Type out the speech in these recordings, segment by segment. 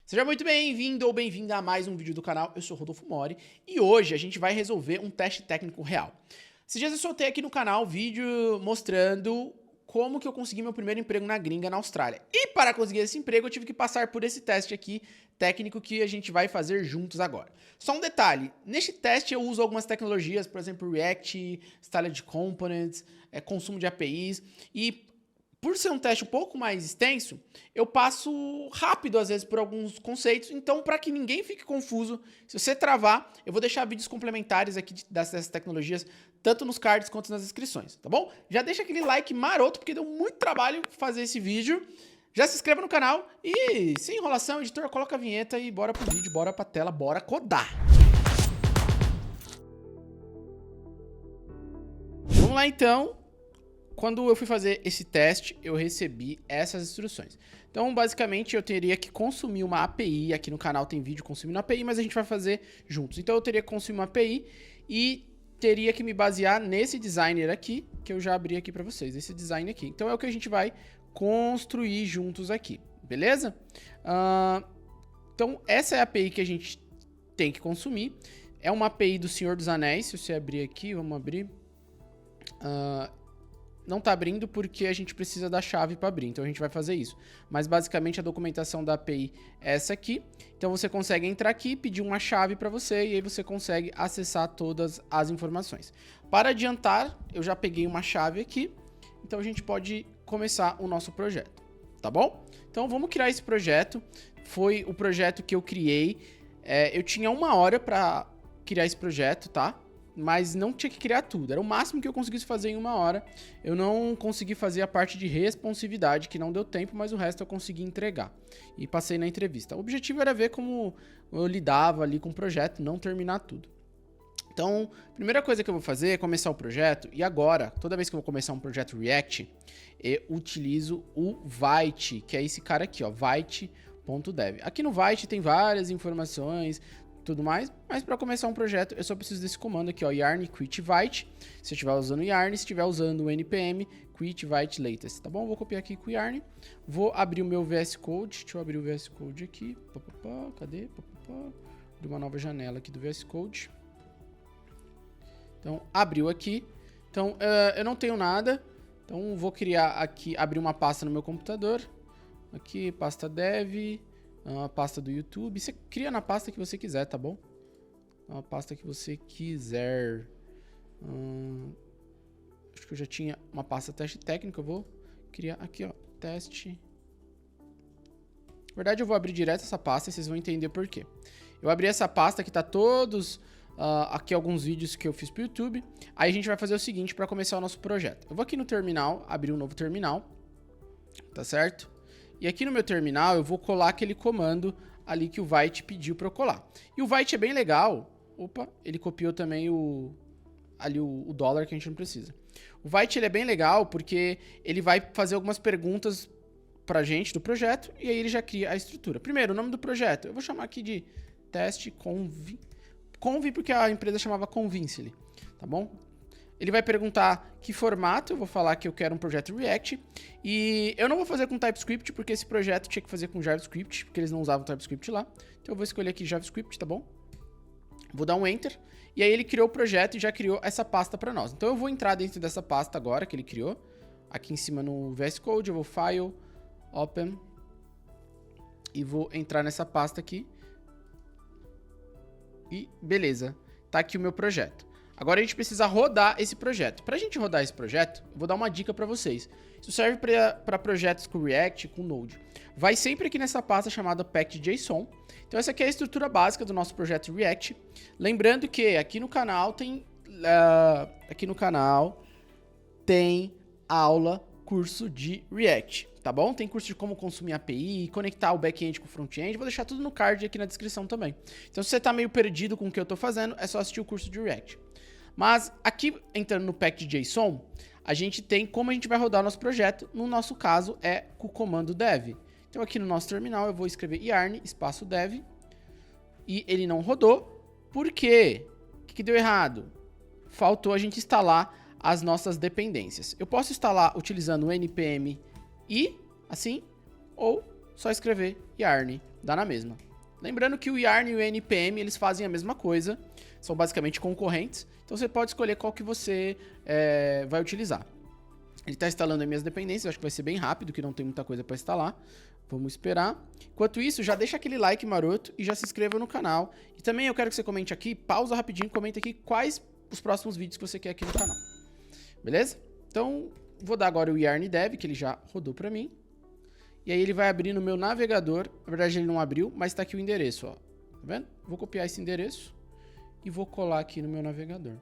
Seja muito bem-vindo ou bem-vinda a mais um vídeo do canal. Eu sou Rodolfo Mori e hoje a gente vai resolver um teste técnico real. Esses dias eu soltei aqui no canal vídeo mostrando como que eu consegui meu primeiro emprego na gringa na Austrália. E para conseguir esse emprego eu tive que passar por esse teste aqui técnico que a gente vai fazer juntos agora. Só um detalhe, neste teste eu uso algumas tecnologias, por exemplo React, Styled Components, consumo de APIs e por ser um teste um pouco mais extenso, eu passo rápido às vezes por alguns conceitos, então para que ninguém fique confuso, se você travar, eu vou deixar vídeos complementares aqui dessas tecnologias, tanto nos cards quanto nas descrições, tá bom? Já deixa aquele like maroto, porque deu muito trabalho fazer esse vídeo, já se inscreva no canal e, sem enrolação, editor, coloca a vinheta e bora pro vídeo, bora pra tela, bora codar! Vamos lá então. Quando eu fui fazer esse teste, eu recebi essas instruções. Então, basicamente, eu teria que consumir uma API. Aqui no canal tem vídeo consumindo API, mas a gente vai fazer juntos. Então, eu teria que consumir uma API e teria que me basear nesse designer aqui, que eu já abri aqui para vocês, esse design aqui. Então, é o que a gente vai construir juntos aqui, beleza? Então, essa é a API que a gente tem que consumir. É uma API do Senhor dos Anéis. Se você abrir aqui, vamos abrir... Não tá abrindo porque a gente precisa da chave para abrir, então a gente vai fazer isso. Mas basicamente a documentação da API é essa aqui. Então você consegue entrar aqui, pedir uma chave para você e aí você consegue acessar todas as informações. Para adiantar, eu já peguei uma chave aqui, então a gente pode começar o nosso projeto, tá bom? Então vamos criar esse projeto. Foi o projeto que eu criei. Eu tinha 1 hora para criar esse projeto, tá? Mas não tinha que criar tudo, era o máximo que eu conseguisse fazer em 1 hora. Eu não consegui fazer a parte de responsividade, que não deu tempo, mas o resto eu consegui entregar. E passei na entrevista. O objetivo era ver como eu lidava ali com o projeto, não terminar tudo. Então, a primeira coisa que eu vou fazer é começar o projeto. E agora, toda vez que eu vou começar um projeto React, eu utilizo o Vite, que é esse cara aqui, ó, Vite.dev. Aqui no Vite tem várias informações, tudo mais, mas para começar um projeto eu só preciso desse comando aqui, ó, yarn quit vite, se eu estiver usando yarn, se estiver usando o npm quit vite latest, tá bom? Vou copiar aqui com o yarn, vou abrir o meu VS Code, deixa eu abrir o VS Code aqui, cadê? Abrir uma nova janela aqui do VS Code. Então, abriu aqui, então eu não tenho nada, então vou criar aqui, abrir uma pasta no meu computador, aqui, pasta dev, a pasta do YouTube, você cria na pasta que você quiser, tá bom? A pasta que você quiser. Acho que eu já tinha uma pasta teste técnico, eu vou criar aqui, ó, teste. Na verdade, eu vou abrir direto essa pasta e vocês vão entender por quê. Eu abri essa pasta que tá todos, aqui alguns vídeos que eu fiz pro YouTube. Aí a gente vai fazer o seguinte para começar o nosso projeto. Eu vou aqui no terminal, abrir um novo terminal, tá certo? E aqui no meu terminal eu vou colar aquele comando ali que o Vite pediu para eu colar. E o Vite é bem legal. Opa, ele copiou também o dólar que a gente não precisa. O Vite ele é bem legal porque ele vai fazer algumas perguntas pra gente do projeto e aí ele já cria a estrutura. Primeiro, o nome do projeto. Eu vou chamar aqui de teste conv porque a empresa chamava Convincely, tá bom? Ele vai perguntar que formato, eu vou falar que eu quero um projeto React, e eu não vou fazer com TypeScript, porque esse projeto tinha que fazer com JavaScript, porque eles não usavam TypeScript lá. Então eu vou escolher aqui JavaScript, tá bom? Vou dar um Enter, e aí ele criou o projeto e já criou essa pasta para nós. Então eu vou entrar dentro dessa pasta agora que ele criou, aqui em cima no VS Code, eu vou File, Open, e vou entrar nessa pasta aqui. E beleza, tá aqui o meu projeto. Agora a gente precisa rodar esse projeto. Para a gente rodar esse projeto, eu vou dar uma dica para vocês. Isso serve para projetos com React, com Node. Vai sempre aqui nessa pasta chamada packed.json. Então essa aqui é a estrutura básica do nosso projeto React. Lembrando que aqui no canal tem aula, curso de React, tá bom? Tem curso de como consumir API, conectar o back-end com o front-end. Vou deixar tudo no card aqui na descrição também. Então se você tá meio perdido com o que eu tô fazendo, é só assistir o curso de React. Mas aqui, entrando no packed.json, a gente tem como a gente vai rodar o nosso projeto. No nosso caso, é com o comando dev. Então aqui no nosso terminal eu vou escrever yarn, espaço dev. E ele não rodou. Por quê? O que deu errado? Faltou a gente instalar as nossas dependências. Eu posso instalar utilizando o npm i, assim, ou só escrever Yarn, dá na mesma. Lembrando que o Yarn e o NPM, eles fazem a mesma coisa, são basicamente concorrentes, então você pode escolher qual que você vai utilizar. Ele está instalando as minhas dependências, eu acho que vai ser bem rápido, que não tem muita coisa para instalar. Vamos esperar. Enquanto isso, já deixa aquele like maroto e já se inscreva no canal. E também eu quero que você comente aqui, pausa rapidinho, comenta aqui quais os próximos vídeos que você quer aqui no canal. Beleza? Então, vou dar agora o Yarn Dev, que ele já rodou para mim. E aí ele vai abrir no meu navegador. Na verdade ele não abriu, mas está aqui o endereço, ó. Tá vendo? Vou copiar esse endereço e vou colar aqui no meu navegador.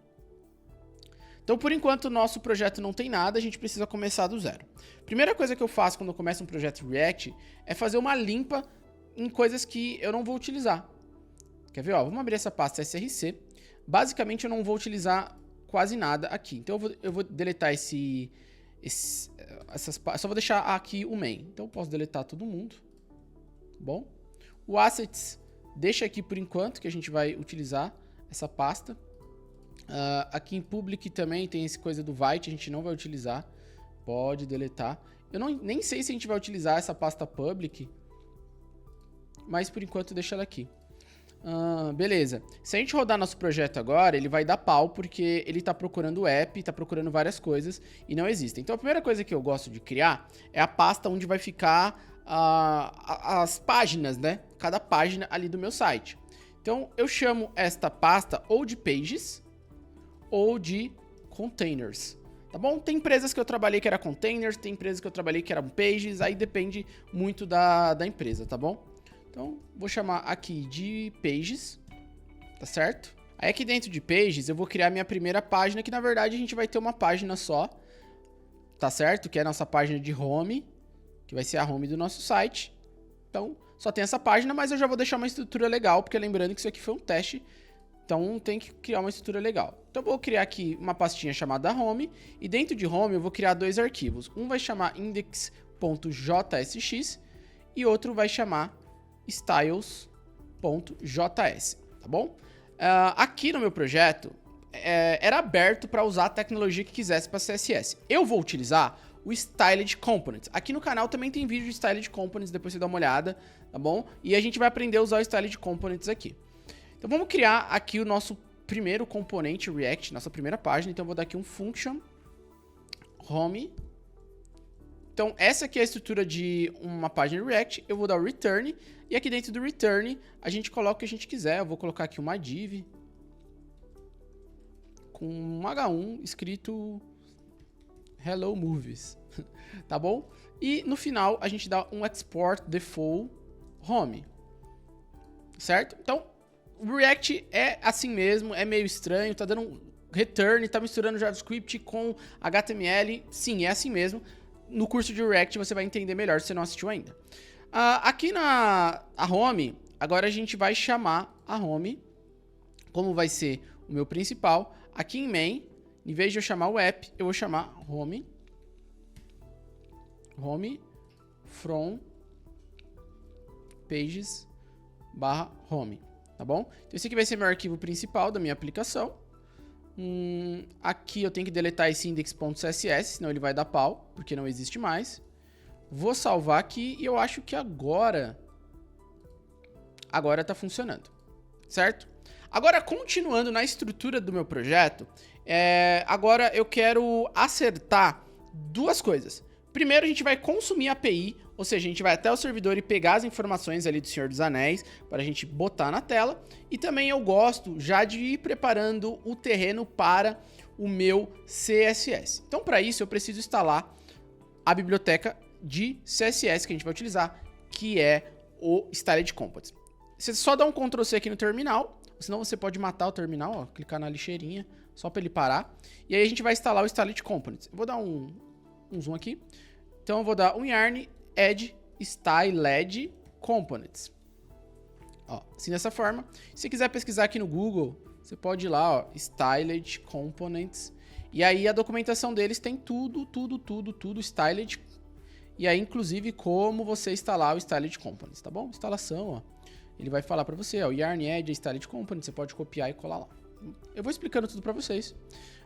Então, por enquanto, o nosso projeto não tem nada, a gente precisa começar do zero. Primeira coisa que eu faço quando eu começo um projeto React é fazer uma limpa em coisas que eu não vou utilizar. Quer ver? Ó, vamos abrir essa pasta src. Basicamente, eu não vou utilizar quase nada aqui. Então, eu vou deletar só vou deixar aqui o main. Então, eu posso deletar todo mundo. Bom. O assets, deixa aqui por enquanto, que a gente vai utilizar essa pasta. Aqui em public também tem essa coisa do Vite, a gente não vai utilizar. Pode deletar. Eu nem sei se a gente vai utilizar essa pasta public, mas por enquanto deixa ela aqui. Beleza. Se a gente rodar nosso projeto agora, ele vai dar pau, porque ele está procurando o app, está procurando várias coisas e não existem. Então a primeira coisa que eu gosto de criar é a pasta onde vai ficar as páginas, né? Cada página ali do meu site. Então eu chamo esta pasta ou de pages ou de containers, tá bom? Tem empresas que eu trabalhei que era containers, tem empresas que eu trabalhei que eram pages, aí depende muito da empresa, tá bom? Então, vou chamar aqui de pages, tá certo? Aí aqui dentro de pages eu vou criar minha primeira página, que na verdade a gente vai ter uma página só, tá certo? Que é a nossa página de home, que vai ser a home do nosso site. Então, só tem essa página, mas eu já vou deixar uma estrutura legal, porque lembrando que isso aqui foi um teste, então tem que criar uma estrutura legal. Então eu vou criar aqui uma pastinha chamada home, e dentro de home eu vou criar dois arquivos. Um vai chamar index.jsx e outro vai chamar styles.js, tá bom? Aqui no meu projeto era aberto para usar a tecnologia que quisesse para CSS. Eu vou utilizar o Styled Components. Aqui no canal também tem vídeo de Styled Components, depois você dá uma olhada, tá bom? E a gente vai aprender a usar o Styled Components aqui. Então vamos criar aqui o nosso primeiro componente React, nossa primeira página. Então eu vou dar aqui um function home. Então essa aqui é a estrutura de uma página React. Eu vou dar o return e aqui dentro do return a gente coloca o que a gente quiser. Eu vou colocar aqui uma div com um H1 escrito Hello Movies, tá bom? E no final a gente dá um export default home, certo? Então o React é assim mesmo, é meio estranho, tá dando um return, tá misturando JavaScript com HTML. Sim, é assim mesmo. No curso de React você vai entender melhor se você não assistiu ainda. Aqui na home, agora a gente vai chamar a home, como vai ser o meu principal. Aqui em main, em vez de eu chamar o app, eu vou chamar home from pages /home. Tá bom? Então esse aqui vai ser meu arquivo principal da minha aplicação. Aqui eu tenho que deletar esse index.css, senão ele vai dar pau, porque não existe mais. Vou salvar aqui e eu acho que agora tá funcionando, certo? Agora, continuando na estrutura do meu projeto, agora eu quero acertar duas coisas. Primeiro, a gente vai consumir a API, ou seja, a gente vai até o servidor e pegar as informações ali do Senhor dos Anéis para a gente botar na tela. E também eu gosto já de ir preparando o terreno para o meu CSS. Então, para isso, eu preciso instalar a biblioteca de CSS que a gente vai utilizar, que é o Styled Components. Você só dá um Ctrl C aqui no terminal, senão você pode matar o terminal, ó, clicar na lixeirinha, só para ele parar. E aí a gente vai instalar o Styled Components. Eu vou dar um zoom aqui. Então eu vou dar um yarn add styled components. Ó, assim dessa forma. Se você quiser pesquisar aqui no Google, você pode ir lá, ó, styled components. E aí a documentação deles tem tudo styled. E aí inclusive como você instalar o styled components, tá bom? Instalação, ó. Ele vai falar para você, ó, yarn add styled components, você pode copiar e colar lá. Eu vou explicando tudo para vocês,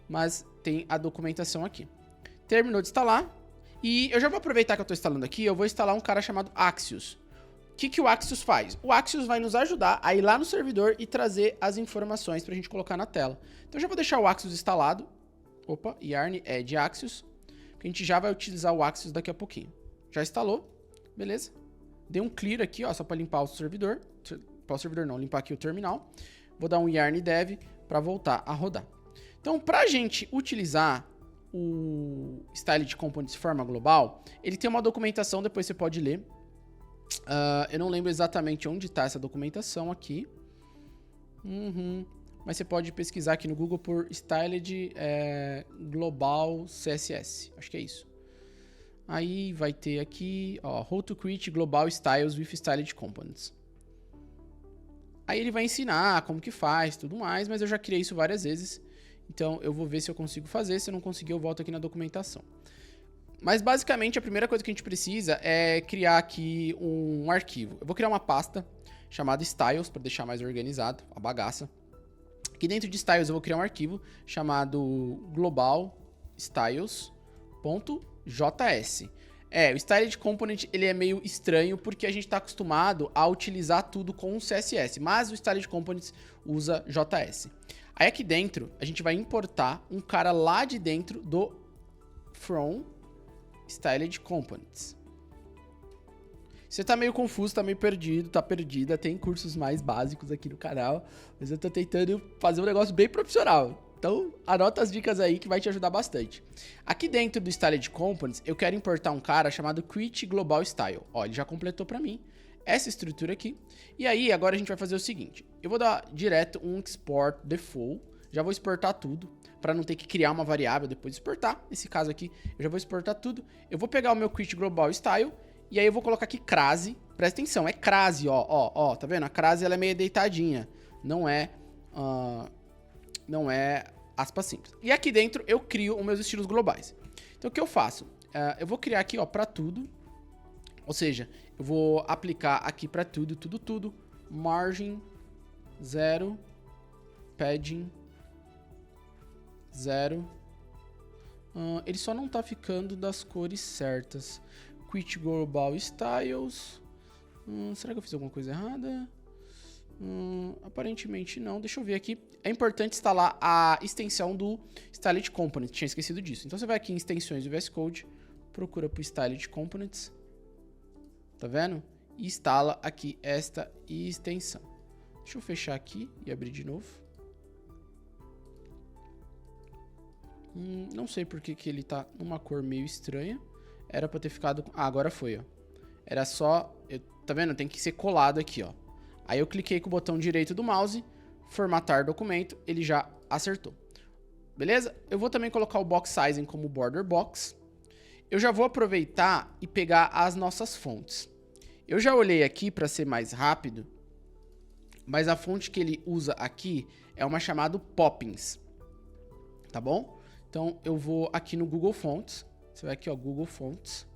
mas tem a documentação aqui. Terminou de instalar. E eu já vou aproveitar que eu estou instalando aqui, eu vou instalar um cara chamado Axios. O que o Axios faz? O Axios vai nos ajudar a ir lá no servidor e trazer as informações pra gente colocar na tela. Então eu já vou deixar o Axios instalado. Opa, yarn é de Axios. Que a gente já vai utilizar o Axios daqui a pouquinho. Já instalou, beleza. Dei um clear aqui, ó, só para limpar o servidor. Limpar o servidor não, limpar aqui o terminal. Vou dar um yarn dev para voltar a rodar. Então, para a gente utilizar o Styled Components de forma global, ele tem uma documentação, depois você pode ler. Eu não lembro exatamente onde está essa documentação aqui. Mas você pode pesquisar aqui no Google por Styled Global CSS. Acho que é isso. Aí vai ter aqui, ó, How to Create Global Styles with Styled Components. Aí ele vai ensinar como que faz, tudo mais, mas eu já criei isso várias vezes. Então eu vou ver se eu consigo fazer, se eu não conseguir eu volto aqui na documentação. Mas basicamente a primeira coisa que a gente precisa é criar aqui um arquivo. Eu vou criar uma pasta chamada Styles, para deixar mais organizado a bagaça. Aqui dentro de Styles eu vou criar um arquivo chamado global styles.js. O Styled Component ele é meio estranho porque a gente está acostumado a utilizar tudo com CSS, mas o Styled Components usa JS. Aí aqui dentro a gente vai importar um cara lá de dentro do from Styled Components. Você tá meio confuso, tá meio perdido, tá perdida, tem cursos mais básicos aqui no canal, mas eu tô tentando fazer um negócio bem profissional. Então, anota as dicas aí que vai te ajudar bastante. Aqui dentro do Styled Components, eu quero importar um cara chamado Create Global Style. Ó, ele já completou para mim essa estrutura aqui. E aí, agora a gente vai fazer o seguinte. Eu vou dar direto um export default. Já vou exportar tudo, para não ter que criar uma variável depois de exportar. Nesse caso aqui, eu já vou exportar tudo. Eu vou pegar o meu Create Global Style. E aí eu vou colocar aqui crase. Presta atenção, é crase, ó, tá vendo? A crase ela é meio deitadinha. Não é aspas simples. E aqui dentro eu crio os meus estilos globais. Então o que eu faço? Eu vou criar aqui, ó, para tudo. Ou seja, eu vou aplicar aqui para tudo. Margin 0, padding 0. Ele só não tá ficando das cores certas. Create Global Styles. Será que eu fiz alguma coisa errada? Aparentemente não. Deixa eu ver aqui. É importante instalar a extensão do Styled Components. Tinha esquecido disso. Então você vai aqui em extensões do VS Code, procura por Styled Components. Tá vendo? E instala aqui esta extensão. Deixa eu fechar aqui e abrir de novo. Não sei porque que ele tá numa cor meio estranha. Era pra ter ficado... agora foi, ó. Era só... tá vendo? Tem que ser colado aqui, ó. Aí eu cliquei com o botão direito do mouse, formatar documento, ele já acertou. Beleza? Eu vou também colocar o box sizing como border box. Eu já vou aproveitar e pegar as nossas fontes. Eu já olhei aqui para ser mais rápido, mas a fonte que ele usa aqui é uma chamada Poppins. Tá bom? Então eu vou aqui no Google Fonts. Você vai aqui, ó, Google Fonts.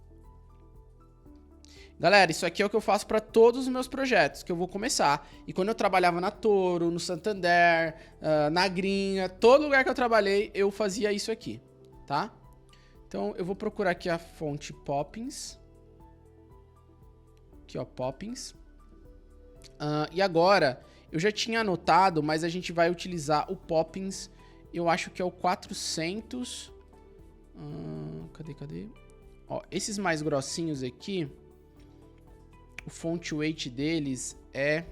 Galera, isso aqui é o que eu faço para todos os meus projetos que eu vou começar. E quando eu trabalhava na Toro, no Santander, na Gringa, todo lugar que eu trabalhei, eu fazia isso aqui, tá? Então, eu vou procurar aqui a fonte Poppins. Aqui, ó, Poppins. E agora, eu já tinha anotado, mas a gente vai utilizar o Poppins, eu acho que é o 400... cadê? Ó, esses mais grossinhos aqui... O font weight deles é...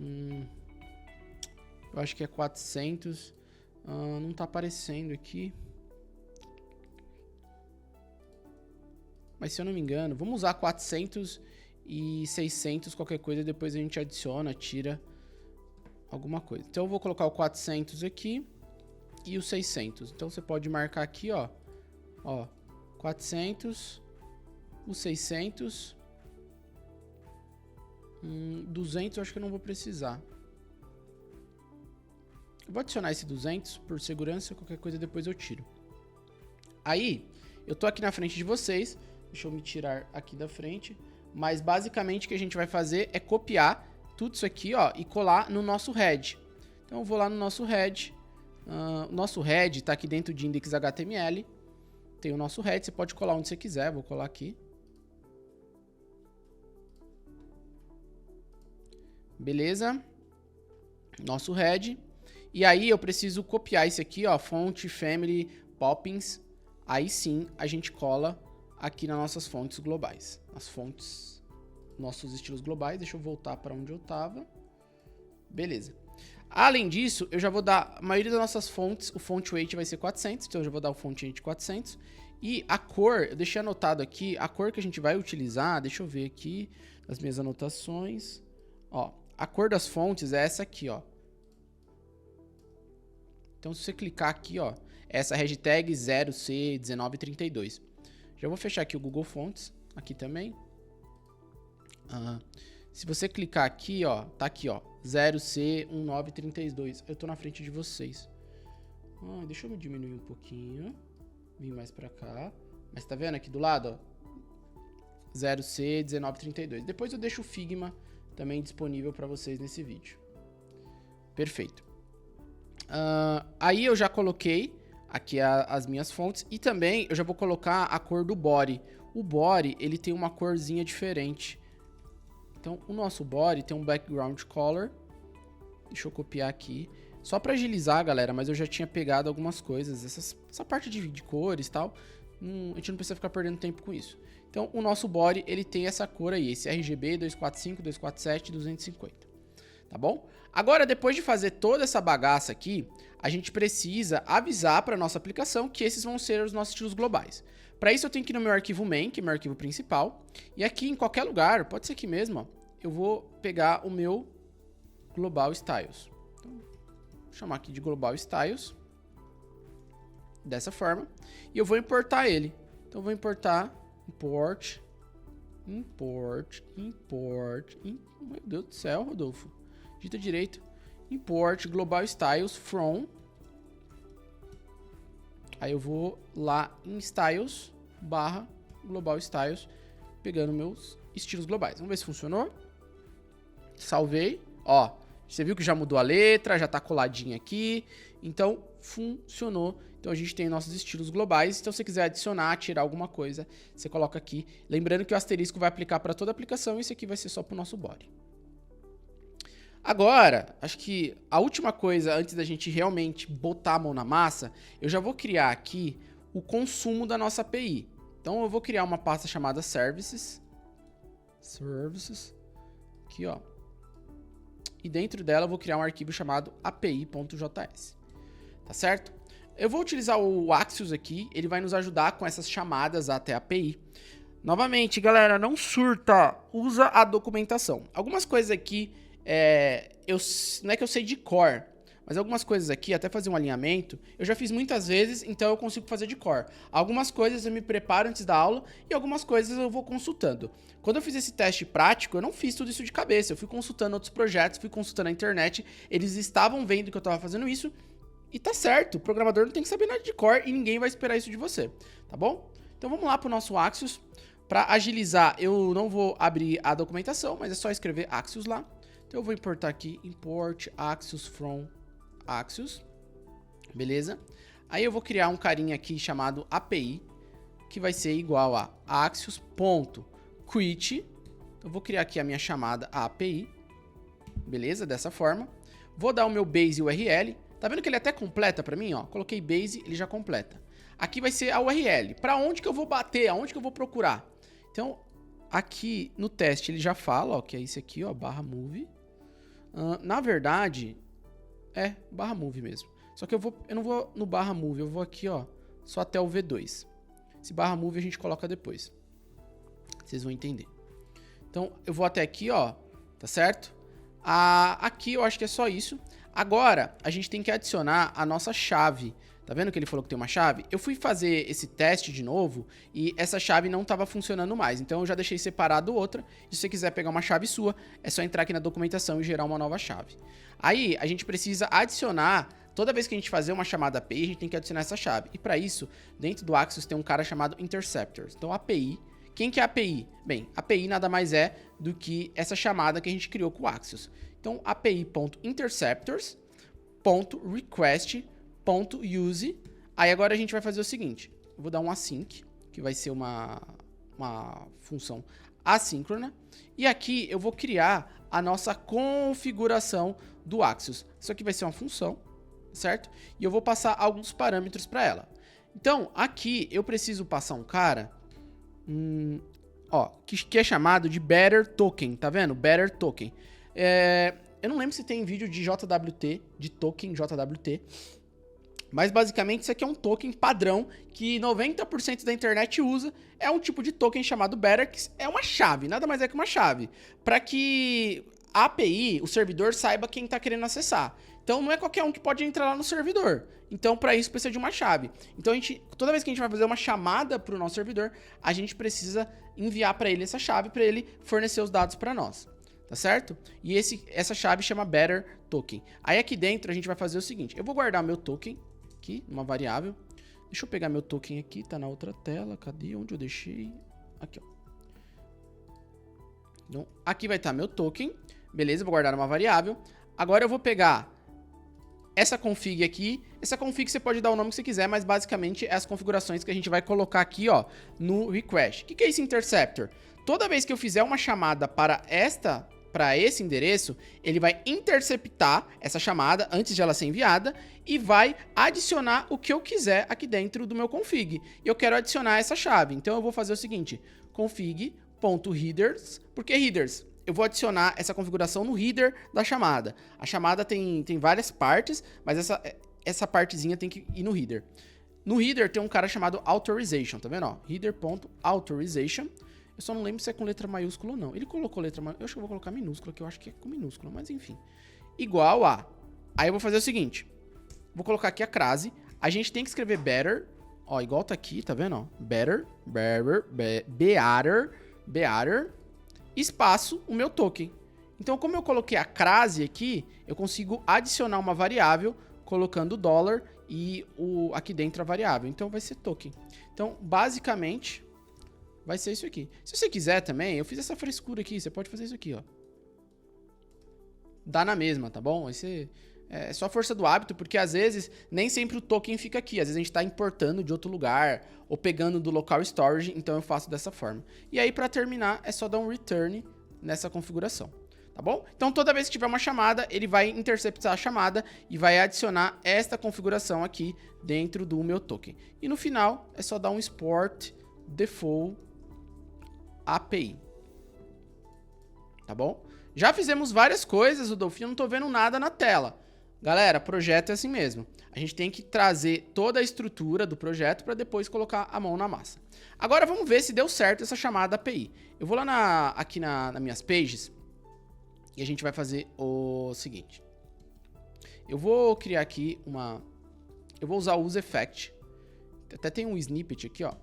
eu acho que é 400. Não tá aparecendo aqui. Mas se eu não me engano, vamos usar 400 e 600, qualquer coisa, depois a gente adiciona, tira alguma coisa. Então eu vou colocar o 400 aqui e o 600. Então você pode marcar aqui, ó. Ó, 400... O 600, 200 eu acho que eu não vou precisar. Eu vou adicionar esse 200 por segurança, qualquer coisa depois eu tiro. Aí, eu tô aqui na frente de vocês, deixa eu me tirar aqui da frente, mas basicamente o que a gente vai fazer é copiar tudo isso aqui, ó, e colar no nosso head. Então eu vou lá no nosso head, o nosso head tá aqui dentro de index.html, tem o nosso head, você pode colar onde você quiser, vou colar aqui. Beleza? Nosso head. E aí eu preciso copiar esse aqui, ó, font, family, poppins. Aí sim a gente cola aqui nas nossas fontes globais. As fontes, nossos estilos globais. Deixa eu voltar para onde eu tava. Beleza. Além disso, eu já vou dar, a maioria das nossas fontes, o font weight vai ser 400, então eu já vou dar o font weight 400. E a cor, eu deixei anotado aqui, a cor que a gente vai utilizar, deixa eu ver aqui nas minhas anotações. Ó, a cor das fontes é essa aqui, ó. Então se você clicar aqui, ó, essa hashtag 0C1932. Já vou fechar aqui o Google Fonts, aqui também. Se você clicar aqui, ó, tá aqui, ó, 0C1932. Eu tô na frente de vocês. Deixa eu me diminuir um pouquinho. Vim mais pra cá. Mas tá vendo aqui do lado, ó? 0C1932. Depois eu deixo o Figma também disponível pra vocês nesse vídeo. Perfeito. Aí eu já coloquei aqui as minhas fontes. E também eu já vou colocar a cor do body. O body, ele tem uma corzinha diferente. Então, o nosso body tem um background color. Deixa eu copiar aqui. Só para agilizar, galera, mas eu já tinha pegado algumas coisas. Essa parte de cores e tal, a gente não precisa ficar perdendo tempo com isso. Então, o nosso body, ele tem essa cor aí, esse RGB 245, 247, 250. Tá bom? Agora, depois de fazer toda essa bagaça aqui, a gente precisa avisar para nossa aplicação que esses vão ser os nossos estilos globais. Para isso eu tenho que ir no meu arquivo main, que é meu arquivo principal, e aqui em qualquer lugar, pode ser aqui mesmo, ó, eu vou pegar o meu global styles. Então, vou chamar aqui de global styles, dessa forma, e eu vou importar ele. Então eu vou importar, import, meu Deus do céu, Rodolfo, digita direito, import global styles from. Aí eu vou lá em styles, barra global styles, pegando meus estilos globais. Vamos ver se funcionou. Salvei. Ó, você viu que já mudou a letra, já tá coladinha aqui. Então, funcionou. Então, a gente tem nossos estilos globais. Então, se você quiser adicionar, tirar alguma coisa, você coloca aqui. Lembrando que o asterisco vai aplicar para toda a aplicação e esse aqui vai ser só para o nosso body. Agora, acho que a última coisa, antes da gente realmente botar a mão na massa, eu já vou criar aqui o consumo da nossa API. Então, eu vou criar uma pasta chamada Services. Aqui, ó. E dentro dela eu vou criar um arquivo chamado api.js. Tá certo? Eu vou utilizar o Axios aqui, ele vai nos ajudar com essas chamadas até a API. Novamente, galera, não surta, usa a documentação. Algumas coisas aqui... não é que eu sei de cor, mas algumas coisas aqui, até fazer um alinhamento, eu já fiz muitas vezes, então eu consigo fazer de cor. Algumas coisas eu me preparo antes da aula e algumas coisas eu vou consultando. Quando eu fiz esse teste prático, eu não fiz tudo isso de cabeça, eu fui consultando outros projetos, fui consultando a internet, eles estavam vendo que eu estava fazendo isso e tá certo, o programador não tem que saber nada de cor e ninguém vai esperar isso de você, tá bom? Então vamos lá para o nosso Axios. Para agilizar, eu não vou abrir a documentação, mas é só escrever Axios lá. Então eu vou importar aqui, import Axios from Axios, beleza? Aí eu vou criar um carinha aqui chamado API, que vai ser igual a axios.create. Eu vou criar aqui a minha chamada API, beleza? Dessa forma. Vou dar o meu base URL. Tá vendo que ele até completa para mim, ó? Coloquei base, ele já completa. Aqui vai ser a URL. Para onde que eu vou bater? Aonde que eu vou procurar? Então, aqui no teste ele já fala, ó, que é esse aqui, ó, /move. Na verdade, /move mesmo. Só que eu não vou no /move, eu vou aqui, ó, só até o V2. Esse /move a gente coloca depois. Vocês vão entender. Então, eu vou até aqui, ó, tá certo? Aqui eu acho que é só isso. Agora, a gente tem que adicionar a nossa chave. Tá vendo que ele falou que tem uma chave? Eu fui fazer esse teste de novo e essa chave não estava funcionando mais. Então eu já deixei separado outra. E se você quiser pegar uma chave sua, é só entrar aqui na documentação e gerar uma nova chave. Aí a gente precisa adicionar, toda vez que a gente fazer uma chamada API, a gente tem que adicionar essa chave. E para isso, dentro do Axios tem um cara chamado Interceptors. Então API, quem que é a API? Bem, API nada mais é do que essa chamada que a gente criou com o Axios. Então api.interceptors.request.use. Aí agora a gente vai fazer o seguinte, eu vou dar um async, que vai ser uma função assíncrona, e aqui eu vou criar a nossa configuração do Axios. Isso aqui vai ser uma função, certo? E eu vou passar alguns parâmetros para ela. Então, aqui eu preciso passar um cara, que é chamado de Better Token, tá vendo? Better Token. Eu não lembro se tem vídeo de JWT, de token JWT, mas basicamente isso aqui é um token padrão que 90% da internet usa. É um tipo de token chamado Better, que é uma chave, nada mais é que uma chave, para que a API, o servidor, saiba quem está querendo acessar. Então não é qualquer um que pode entrar lá no servidor. Então para isso precisa de uma chave. Então toda vez que a gente vai fazer uma chamada para o nosso servidor, a gente precisa enviar para ele essa chave para ele fornecer os dados para nós. Tá certo? E essa chave chama Better Token. Aí aqui dentro a gente vai fazer o seguinte. Eu vou guardar meu token aqui, uma variável. Deixa eu pegar meu token aqui, tá na outra tela. Cadê? Onde eu deixei? Aqui, ó. Então, aqui vai estar meu token. Beleza, vou guardar uma variável. Agora eu vou pegar essa config aqui. Essa config você pode dar o nome que você quiser, mas basicamente é as configurações que a gente vai colocar aqui, ó, no request. O que é esse interceptor? Toda vez que eu fizer uma chamada para esse endereço, ele vai interceptar essa chamada antes de ela ser enviada e vai adicionar o que eu quiser aqui dentro do meu config. E eu quero adicionar essa chave. Então eu vou fazer o seguinte, config.headers, por que headers? Eu vou adicionar essa configuração no header da chamada. A chamada tem várias partes, mas essa partezinha tem que ir no header. No header tem um cara chamado authorization, tá vendo? Ó, header.authorization. Eu só não lembro se é com letra maiúscula ou não. Ele colocou letra maiúscula, eu acho que eu vou colocar minúscula, que eu acho que é com minúscula, mas enfim. Igual a... Aí eu vou fazer o seguinte, vou colocar aqui a crase, a gente tem que escrever better, ó, igual tá aqui, tá vendo? Ó, better, espaço, o meu token. Então, como eu coloquei a crase aqui, eu consigo adicionar uma variável colocando o dólar e aqui dentro a variável. Então, vai ser token. Então, basicamente... vai ser isso aqui. Se você quiser também, eu fiz essa frescura aqui, você pode fazer isso aqui, ó. Dá na mesma, tá bom? Vai ser... é só força do hábito, porque às vezes nem sempre o token fica aqui. Às vezes a gente tá importando de outro lugar ou pegando do local storage, então eu faço dessa forma. E aí, para terminar, é só dar um return nessa configuração, tá bom? Então, toda vez que tiver uma chamada, ele vai interceptar a chamada e vai adicionar esta configuração aqui dentro do meu token. E no final, é só dar um export default API. Tá bom? Já fizemos várias coisas, Rodolfo, eu não tô vendo nada na tela. Galera, projeto é assim mesmo. A gente tem que trazer toda a estrutura do projeto para depois colocar a mão na massa. Agora vamos ver se deu certo essa chamada API. Eu vou lá aqui nas minhas pages e a gente vai fazer o seguinte. Eu vou criar aqui eu vou usar o useEffect. Até tem um snippet aqui, ó.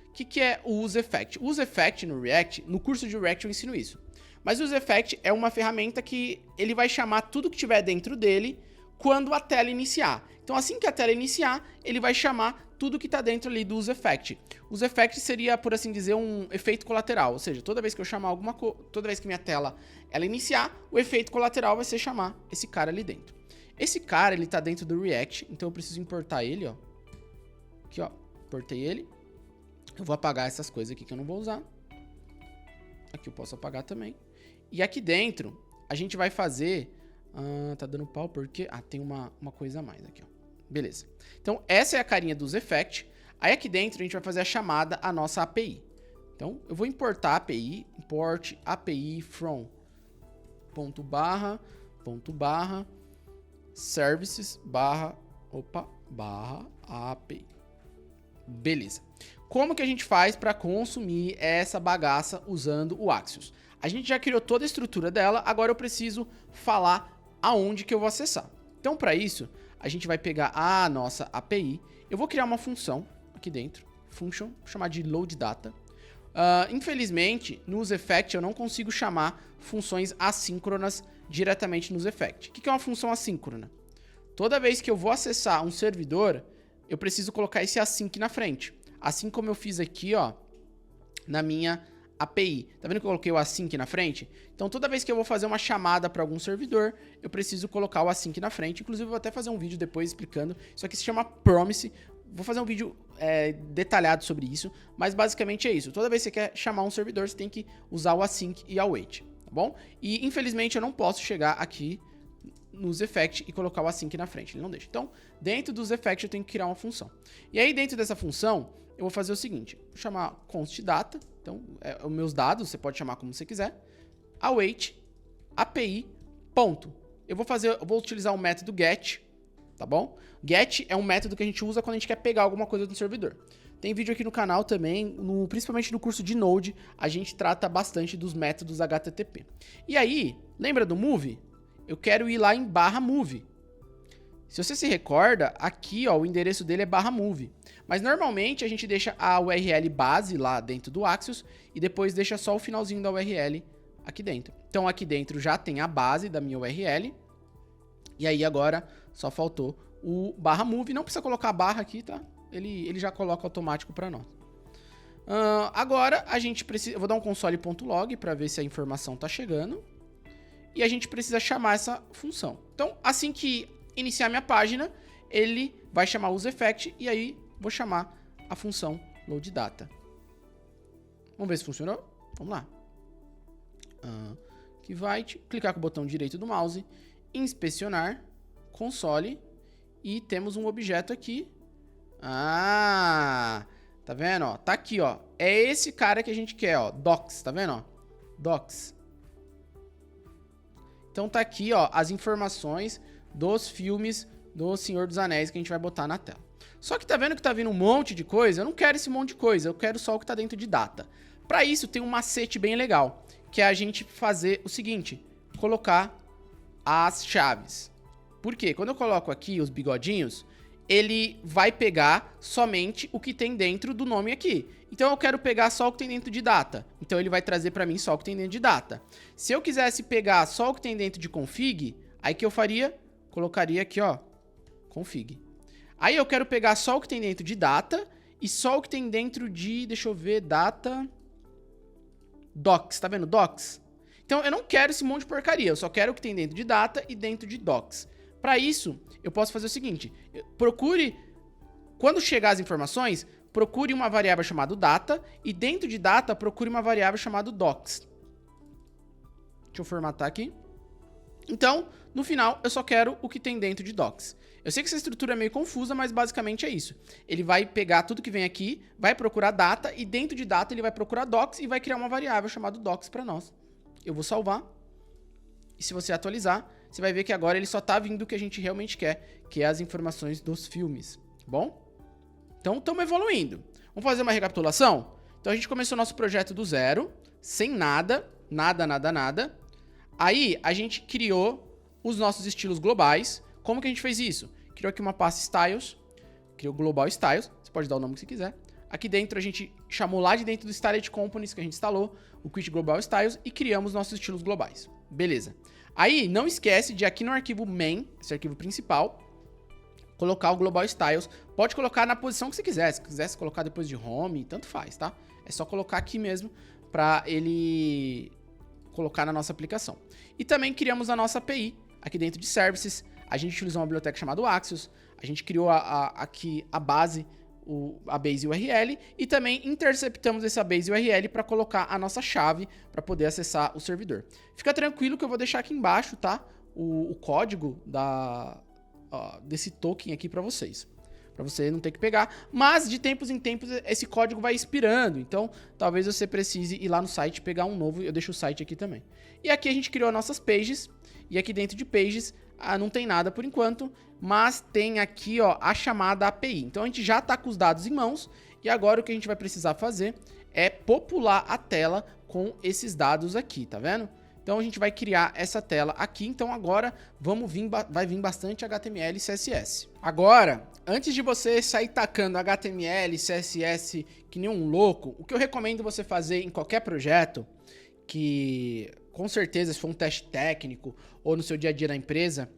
O que é o useEffect? O useEffect no React, no curso de React eu ensino isso. Mas o useEffect é uma ferramenta que ele vai chamar tudo que tiver dentro dele quando a tela iniciar. Então assim que a tela iniciar, ele vai chamar tudo que está dentro ali do useEffect. O useEffect seria, por assim dizer, um efeito colateral. Ou seja, toda vez que eu chamar alguma coisa, toda vez que minha tela ela iniciar, o efeito colateral vai ser chamar esse cara ali dentro. Esse cara, ele está dentro do React, então eu preciso importar ele, ó. Aqui, ó, importei ele. Eu vou apagar essas coisas aqui que eu não vou usar. Aqui eu posso apagar também. E aqui dentro, a gente vai fazer... tá dando pau porque... tem uma coisa a mais aqui, ó. Beleza. Então, essa é a carinha do useEffect. Aí aqui dentro, a gente vai fazer a chamada à nossa API. Então, eu vou importar a API. Import API from... // services / API. Beleza. Como que a gente faz para consumir essa bagaça usando o Axios? A gente já criou toda a estrutura dela, agora eu preciso falar aonde que eu vou acessar. Então, para isso, a gente vai pegar a nossa API. Eu vou criar uma função aqui dentro, function, chamar de load data. Infelizmente, no useEffect eu não consigo chamar funções assíncronas diretamente no useEffect. O que é uma função assíncrona? Toda vez que eu vou acessar um servidor, eu preciso colocar esse async na frente. Assim como eu fiz aqui, ó, na minha API. Tá vendo que eu coloquei o async na frente? Então, toda vez que eu vou fazer uma chamada para algum servidor, eu preciso colocar o async na frente. Inclusive, eu vou até fazer um vídeo depois explicando. Isso aqui se chama promise. Vou fazer um vídeo detalhado sobre isso, mas basicamente é isso. Toda vez que você quer chamar um servidor, você tem que usar o async e await, tá bom? E, infelizmente, eu não posso chegar aqui nos effects e colocar o async na frente, ele não deixa. Então, dentro dos effects, eu tenho que criar uma função. E aí, dentro dessa função, eu vou fazer o seguinte, vou chamar const data, então, os meus dados, você pode chamar como você quiser, await, API, ponto. Eu vou utilizar o método get, tá bom? Get é um método que a gente usa quando a gente quer pegar alguma coisa do servidor. Tem vídeo aqui no canal também, principalmente no curso de Node, a gente trata bastante dos métodos HTTP. E aí, lembra do move? Eu quero ir lá em /move. Se você se recorda, aqui ó, o endereço dele é /move. Mas normalmente a gente deixa a URL base lá dentro do Axios e depois deixa só o finalzinho da URL aqui dentro. Então aqui dentro já tem a base da minha URL. E aí agora só faltou o /move. Não precisa colocar a barra aqui, tá? Ele já coloca automático para nós. Agora a gente precisa... Eu vou dar um console.log para ver se a informação está chegando. E a gente precisa chamar essa função. Então, assim que iniciar minha página, ele vai chamar o useEffect e aí vou chamar a função loadData. Vamos ver se funcionou? Vamos lá. Que vai clicar com o botão direito do mouse, inspecionar, console, e temos um objeto aqui. Tá vendo? Ó, tá aqui, ó. É esse cara que a gente quer, ó. Docs, tá vendo? Ó? Docs. Então tá aqui, ó, as informações dos filmes do Senhor dos Anéis que a gente vai botar na tela. Só que tá vendo que tá vindo um monte de coisa? Eu não quero esse monte de coisa, eu quero só o que tá dentro de data. Para isso tem um macete bem legal, que é a gente fazer o seguinte, colocar as chaves. Por quê? Quando eu coloco aqui os bigodinhos, ele vai pegar somente o que tem dentro do nome aqui. Então eu quero pegar só o que tem dentro de data. Então ele vai trazer para mim só o que tem dentro de data. Se eu quisesse pegar só o que tem dentro de config, aí que eu faria? Colocaria aqui, ó, config. Aí eu quero pegar só o que tem dentro de data e só o que tem dentro de, deixa eu ver, data, docs, tá vendo? Docs. Então eu não quero esse monte de porcaria, eu só quero o que tem dentro de data e dentro de docs. Para isso, eu posso fazer o seguinte, quando chegar as informações, procure uma variável chamada data e dentro de data procure uma variável chamada docs. Deixa eu formatar aqui. Então, no final, eu só quero o que tem dentro de docs. Eu sei que essa estrutura é meio confusa, mas basicamente é isso. Ele vai pegar tudo que vem aqui, vai procurar data e dentro de data ele vai procurar docs e vai criar uma variável chamada docs para nós. Eu vou salvar. E se você atualizar, você vai ver que agora ele só tá vindo o que a gente realmente quer, que é as informações dos filmes, tá bom? Então, estamos evoluindo. Vamos fazer uma recapitulação? Então, a gente começou nosso projeto do zero, sem nada. Aí, a gente criou os nossos estilos globais. Como que a gente fez isso? Criou aqui uma pasta Styles, criou Global Styles, você pode dar o nome que você quiser. Aqui dentro, a gente chamou lá de dentro do Styled Components que a gente instalou, o Quit Global Styles, e criamos nossos estilos globais. Beleza. Aí, não esquece de aqui no arquivo main, esse arquivo principal, colocar o Global Styles. Pode colocar na posição que você quiser. Se quisesse colocar depois de home, tanto faz, tá? É só colocar aqui mesmo para ele colocar na nossa aplicação. E também criamos a nossa API aqui dentro de Services. A gente utilizou uma biblioteca chamada Axios. A gente criou aqui a base, a base URL, e também interceptamos essa base URL para colocar a nossa chave para poder acessar o servidor. Fica tranquilo que eu vou deixar aqui embaixo, tá? O código desse token aqui para vocês. Para você não ter que pegar, mas de tempos em tempos esse código vai expirando, então talvez você precise ir lá no site pegar um novo, eu deixo o site aqui também. E aqui a gente criou as nossas pages, e aqui dentro de pages não tem nada por enquanto, mas tem aqui ó, a chamada API. Então a gente já está com os dados em mãos, e agora o que a gente vai precisar fazer é popular a tela com esses dados aqui, tá vendo? Então a gente vai criar essa tela aqui, então agora vai vir bastante HTML e CSS. Agora, antes de você sair tacando HTML e CSS que nem um louco, o que eu recomendo você fazer em qualquer projeto, que com certeza se for um teste técnico ou no seu dia a dia na empresa,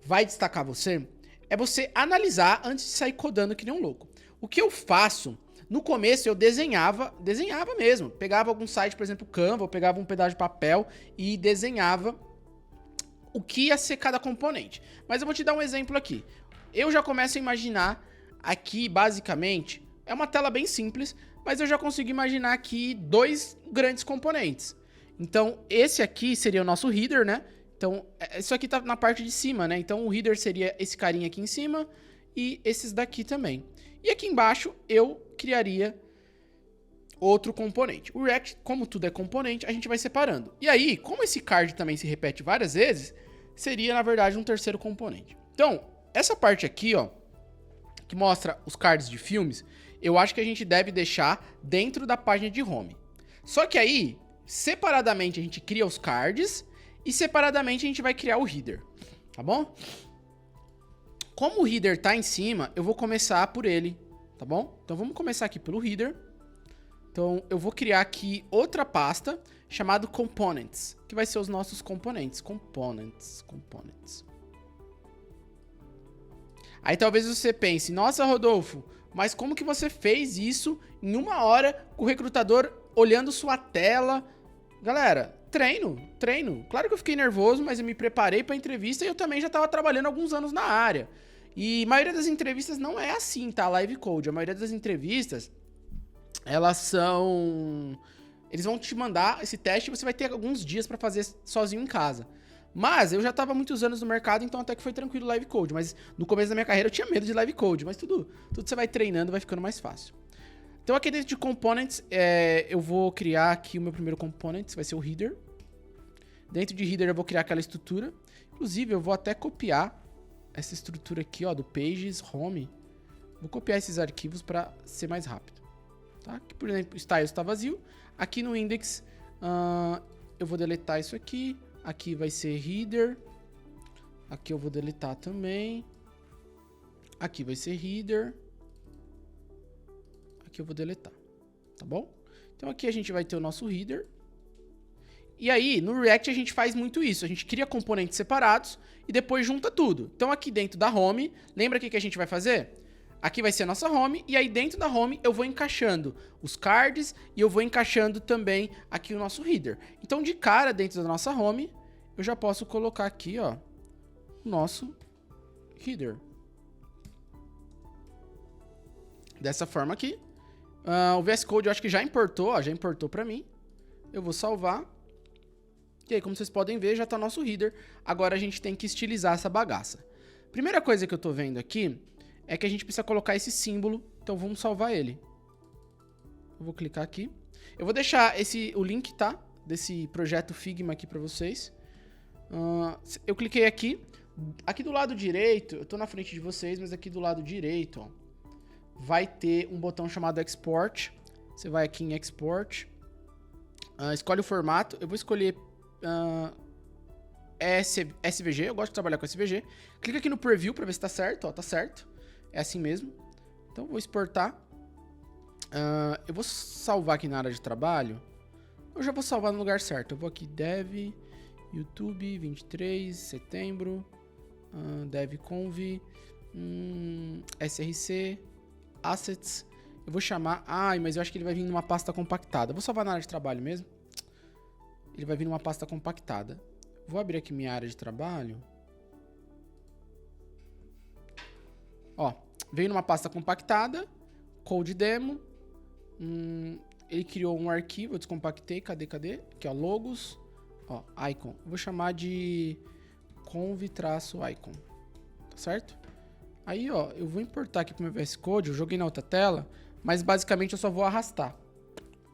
vai destacar você, é você analisar antes de sair codando que nem um louco. O que eu faço... No começo eu desenhava mesmo. Pegava algum site, por exemplo, Canva, eu pegava um pedaço de papel e desenhava o que ia ser cada componente. Mas eu vou te dar um exemplo aqui. Eu já começo a imaginar aqui, basicamente, é uma tela bem simples, mas eu já consigo imaginar aqui 2 grandes componentes. Então, esse aqui seria o nosso header, né? Então, isso aqui tá na parte de cima, né? Então, o header seria esse carinha aqui em cima e esses daqui também. E aqui embaixo, eu criaria outro componente. O React, como tudo é componente, a gente vai separando. E aí, como esse card também se repete várias vezes, seria, na verdade, um terceiro componente. Então, essa parte aqui, ó, que mostra os cards de filmes, eu acho que a gente deve deixar dentro da página de home. Só que aí, separadamente, a gente cria os cards e separadamente a gente vai criar o header, tá bom? Como o header tá em cima, eu vou começar por ele, tá bom? Então, vamos começar aqui pelo header. Então, eu vou criar aqui outra pasta chamada Components, que vai ser os nossos componentes. Components. Aí talvez você pense, nossa, Rodolfo, mas como que você fez isso em 1 hora com o recrutador olhando sua tela? Galera, treino. Claro que eu fiquei nervoso, mas eu me preparei para a entrevista e eu também já estava trabalhando há alguns anos na área. E a maioria das entrevistas não é assim, tá? Live Code. A maioria das entrevistas, elas são... Eles vão te mandar esse teste e você vai ter alguns dias para fazer sozinho em casa. Mas eu já estava há muitos anos no mercado, então até que foi tranquilo live code. Mas no começo da minha carreira eu tinha medo de live code. Mas tudo você vai treinando, vai ficando mais fácil. Então aqui dentro de components, eu vou criar aqui o meu primeiro component, vai ser o header. Dentro de header eu vou criar aquela estrutura. Inclusive eu vou até copiar essa estrutura aqui, ó, do pages, home. Vou copiar esses arquivos para ser mais rápido. Tá? Aqui, por exemplo, o styles está vazio. Aqui no index eu vou deletar isso aqui. Aqui vai ser header. Aqui eu vou deletar também. Aqui vai ser header. Aqui eu vou deletar. Tá bom? Então aqui a gente vai ter o nosso header. E aí, no React a gente faz muito isso. A gente cria componentes separados e depois junta tudo. Então aqui dentro da home, lembra o que a gente vai fazer? Aqui vai ser a nossa home, e aí dentro da home eu vou encaixando os cards e eu vou encaixando também aqui o nosso header. Então de cara dentro da nossa home, eu já posso colocar aqui, ó, o nosso header. Dessa forma aqui. O VS Code eu acho que já importou, ó, já importou para mim. Eu vou salvar. E aí, como vocês podem ver, já tá o nosso header. Agora a gente tem que estilizar essa bagaça. Primeira coisa que eu tô vendo aqui é que a gente precisa colocar esse símbolo, então vamos salvar ele. Eu vou clicar aqui. Eu vou deixar o link, tá? Desse projeto Figma aqui pra vocês. Eu cliquei aqui. Aqui do lado direito, eu tô na frente de vocês, mas aqui do lado direito, ó, vai ter um botão chamado Export. Você vai aqui em Export. Escolhe o formato. Eu vou escolher SVG. Eu gosto de trabalhar com SVG. Clica aqui no Preview pra ver se tá certo. Ó, tá certo. É assim mesmo. Então, vou exportar. Eu vou salvar aqui na área de trabalho. Eu já vou salvar no lugar certo. Eu vou aqui, Dev, YouTube, 23, setembro, DevConv, SRC, Assets. Eu vou chamar... mas eu acho que ele vai vir numa pasta compactada. Eu vou salvar na área de trabalho mesmo. Ele vai vir numa pasta compactada. Vou abrir aqui minha área de trabalho. Ó, veio numa pasta compactada, code demo, ele criou um arquivo, eu descompactei, cadê? Aqui, ó, logos, ó, icon. Eu vou chamar de conv-icon, tá certo? Aí, ó, eu vou importar aqui pro meu VS Code, eu joguei na outra tela, mas basicamente eu só vou arrastar.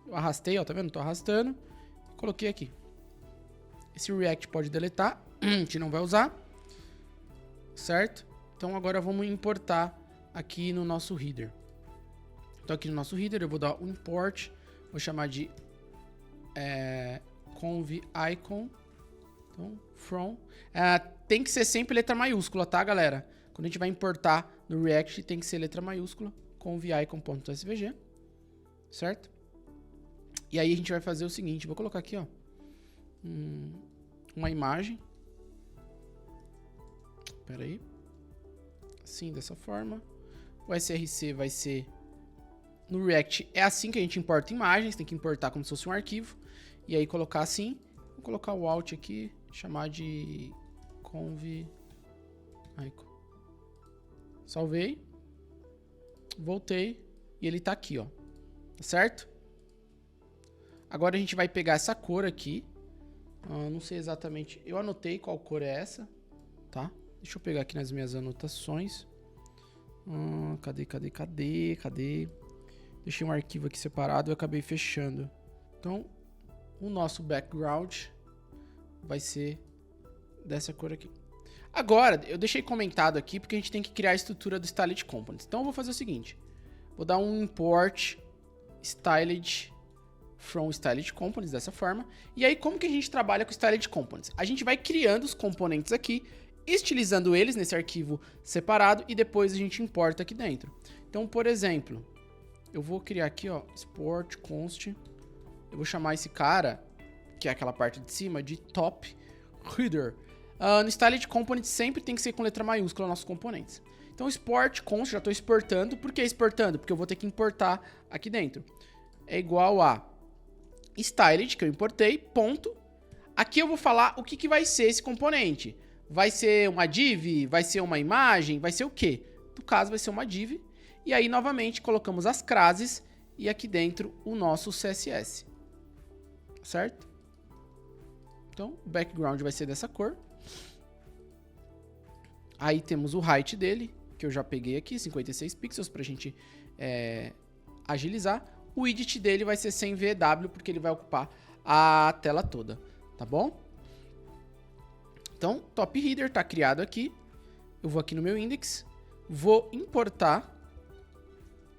Eu arrastei, ó, tá vendo? Tô arrastando, coloquei aqui. Esse React pode deletar, a gente não vai usar, certo? Então agora vamos importar aqui no nosso header. Então aqui no nosso header eu vou dar um import, vou chamar de conv-icon, então from. Tem que ser sempre letra maiúscula, tá, galera? Quando a gente vai importar no React tem que ser letra maiúscula, conv-icon.svg, certo? E aí a gente vai fazer o seguinte, vou colocar aqui, ó, uma imagem. Espera aí. Assim, dessa forma. O SRC vai ser... No React é assim que a gente importa imagens. Tem que importar como se fosse um arquivo. E aí colocar assim. Vou colocar o Alt aqui. Chamar de conv-icon. Salvei. Voltei. E ele tá aqui, ó. Tá certo? Agora a gente vai pegar essa cor aqui. Não sei exatamente. Eu anotei qual cor é essa, tá? Deixa eu pegar aqui nas minhas anotações. Cadê? Deixei um arquivo aqui separado e acabei fechando. Então, o nosso background vai ser dessa cor aqui. Agora, eu deixei comentado aqui porque a gente tem que criar a estrutura do Styled Components. Então, eu vou fazer o seguinte. Vou dar um import Styled from Styled Components dessa forma. E aí, como que a gente trabalha com Styled Components? A gente vai criando os componentes aqui, estilizando eles nesse arquivo separado e depois a gente importa aqui dentro. Então, por exemplo, eu vou criar aqui, ó, export const. Eu vou chamar esse cara, que é aquela parte de cima, de top header. No Styled Components sempre tem que ser com letra maiúscula nossos componentes. Então, export const, já estou exportando. Por que exportando? Porque eu vou ter que importar aqui dentro. É igual a styled, que eu importei, ponto. Aqui eu vou falar o que vai ser esse componente. Vai ser uma div? Vai ser uma imagem? Vai ser o quê? No caso, vai ser uma div. E aí, novamente, colocamos as classes e aqui dentro o nosso CSS. Certo? Então, o background vai ser dessa cor. Aí temos o height dele, que eu já peguei aqui, 56 pixels, pra gente agilizar. O widget dele vai ser 100 VW, porque ele vai ocupar a tela toda, tá bom? Então, top header está criado aqui. Eu vou aqui no meu index, vou importar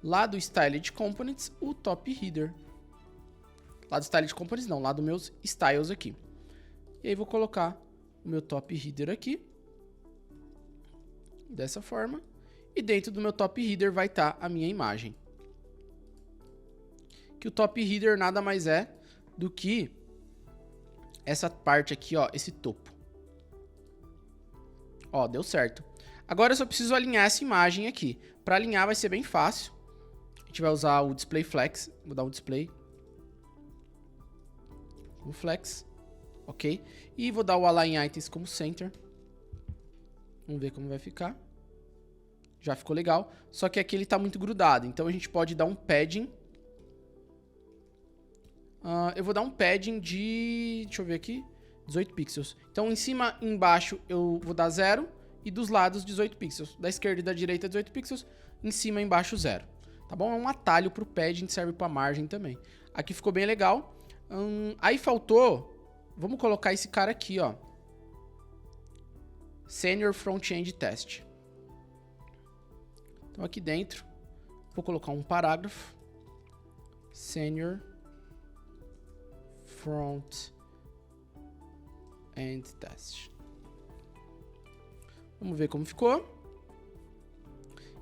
lá do Styled Components o top header. Lá do Styled Components não, lá dos meus styles aqui. E aí vou colocar o meu top header aqui. Dessa forma. E dentro do meu top header vai estar a minha imagem. Que o top header nada mais é do que essa parte aqui, ó, esse topo. Ó, deu certo. Agora eu só preciso alinhar essa imagem aqui. Para alinhar vai ser bem fácil. A gente vai usar o Display Flex. Vou dar um display. O Flex. Ok. E vou dar o Align Items como Center. Vamos ver como vai ficar. Já ficou legal. Só que aqui ele está muito grudado. Então a gente pode dar um padding. Eu vou dar um padding de... Deixa eu ver aqui. 18 pixels. Então em cima e embaixo eu vou dar 0. E dos lados 18 pixels. Da esquerda e da direita 18 pixels. Em cima e embaixo 0. Tá bom? É um atalho para o padding. Serve para margem também. Aqui ficou bem legal. Aí faltou... Vamos colocar esse cara aqui, ó. Senior Front-End Test. Então aqui dentro, vou colocar um parágrafo. Senior Front-End Test. Vamos ver como ficou.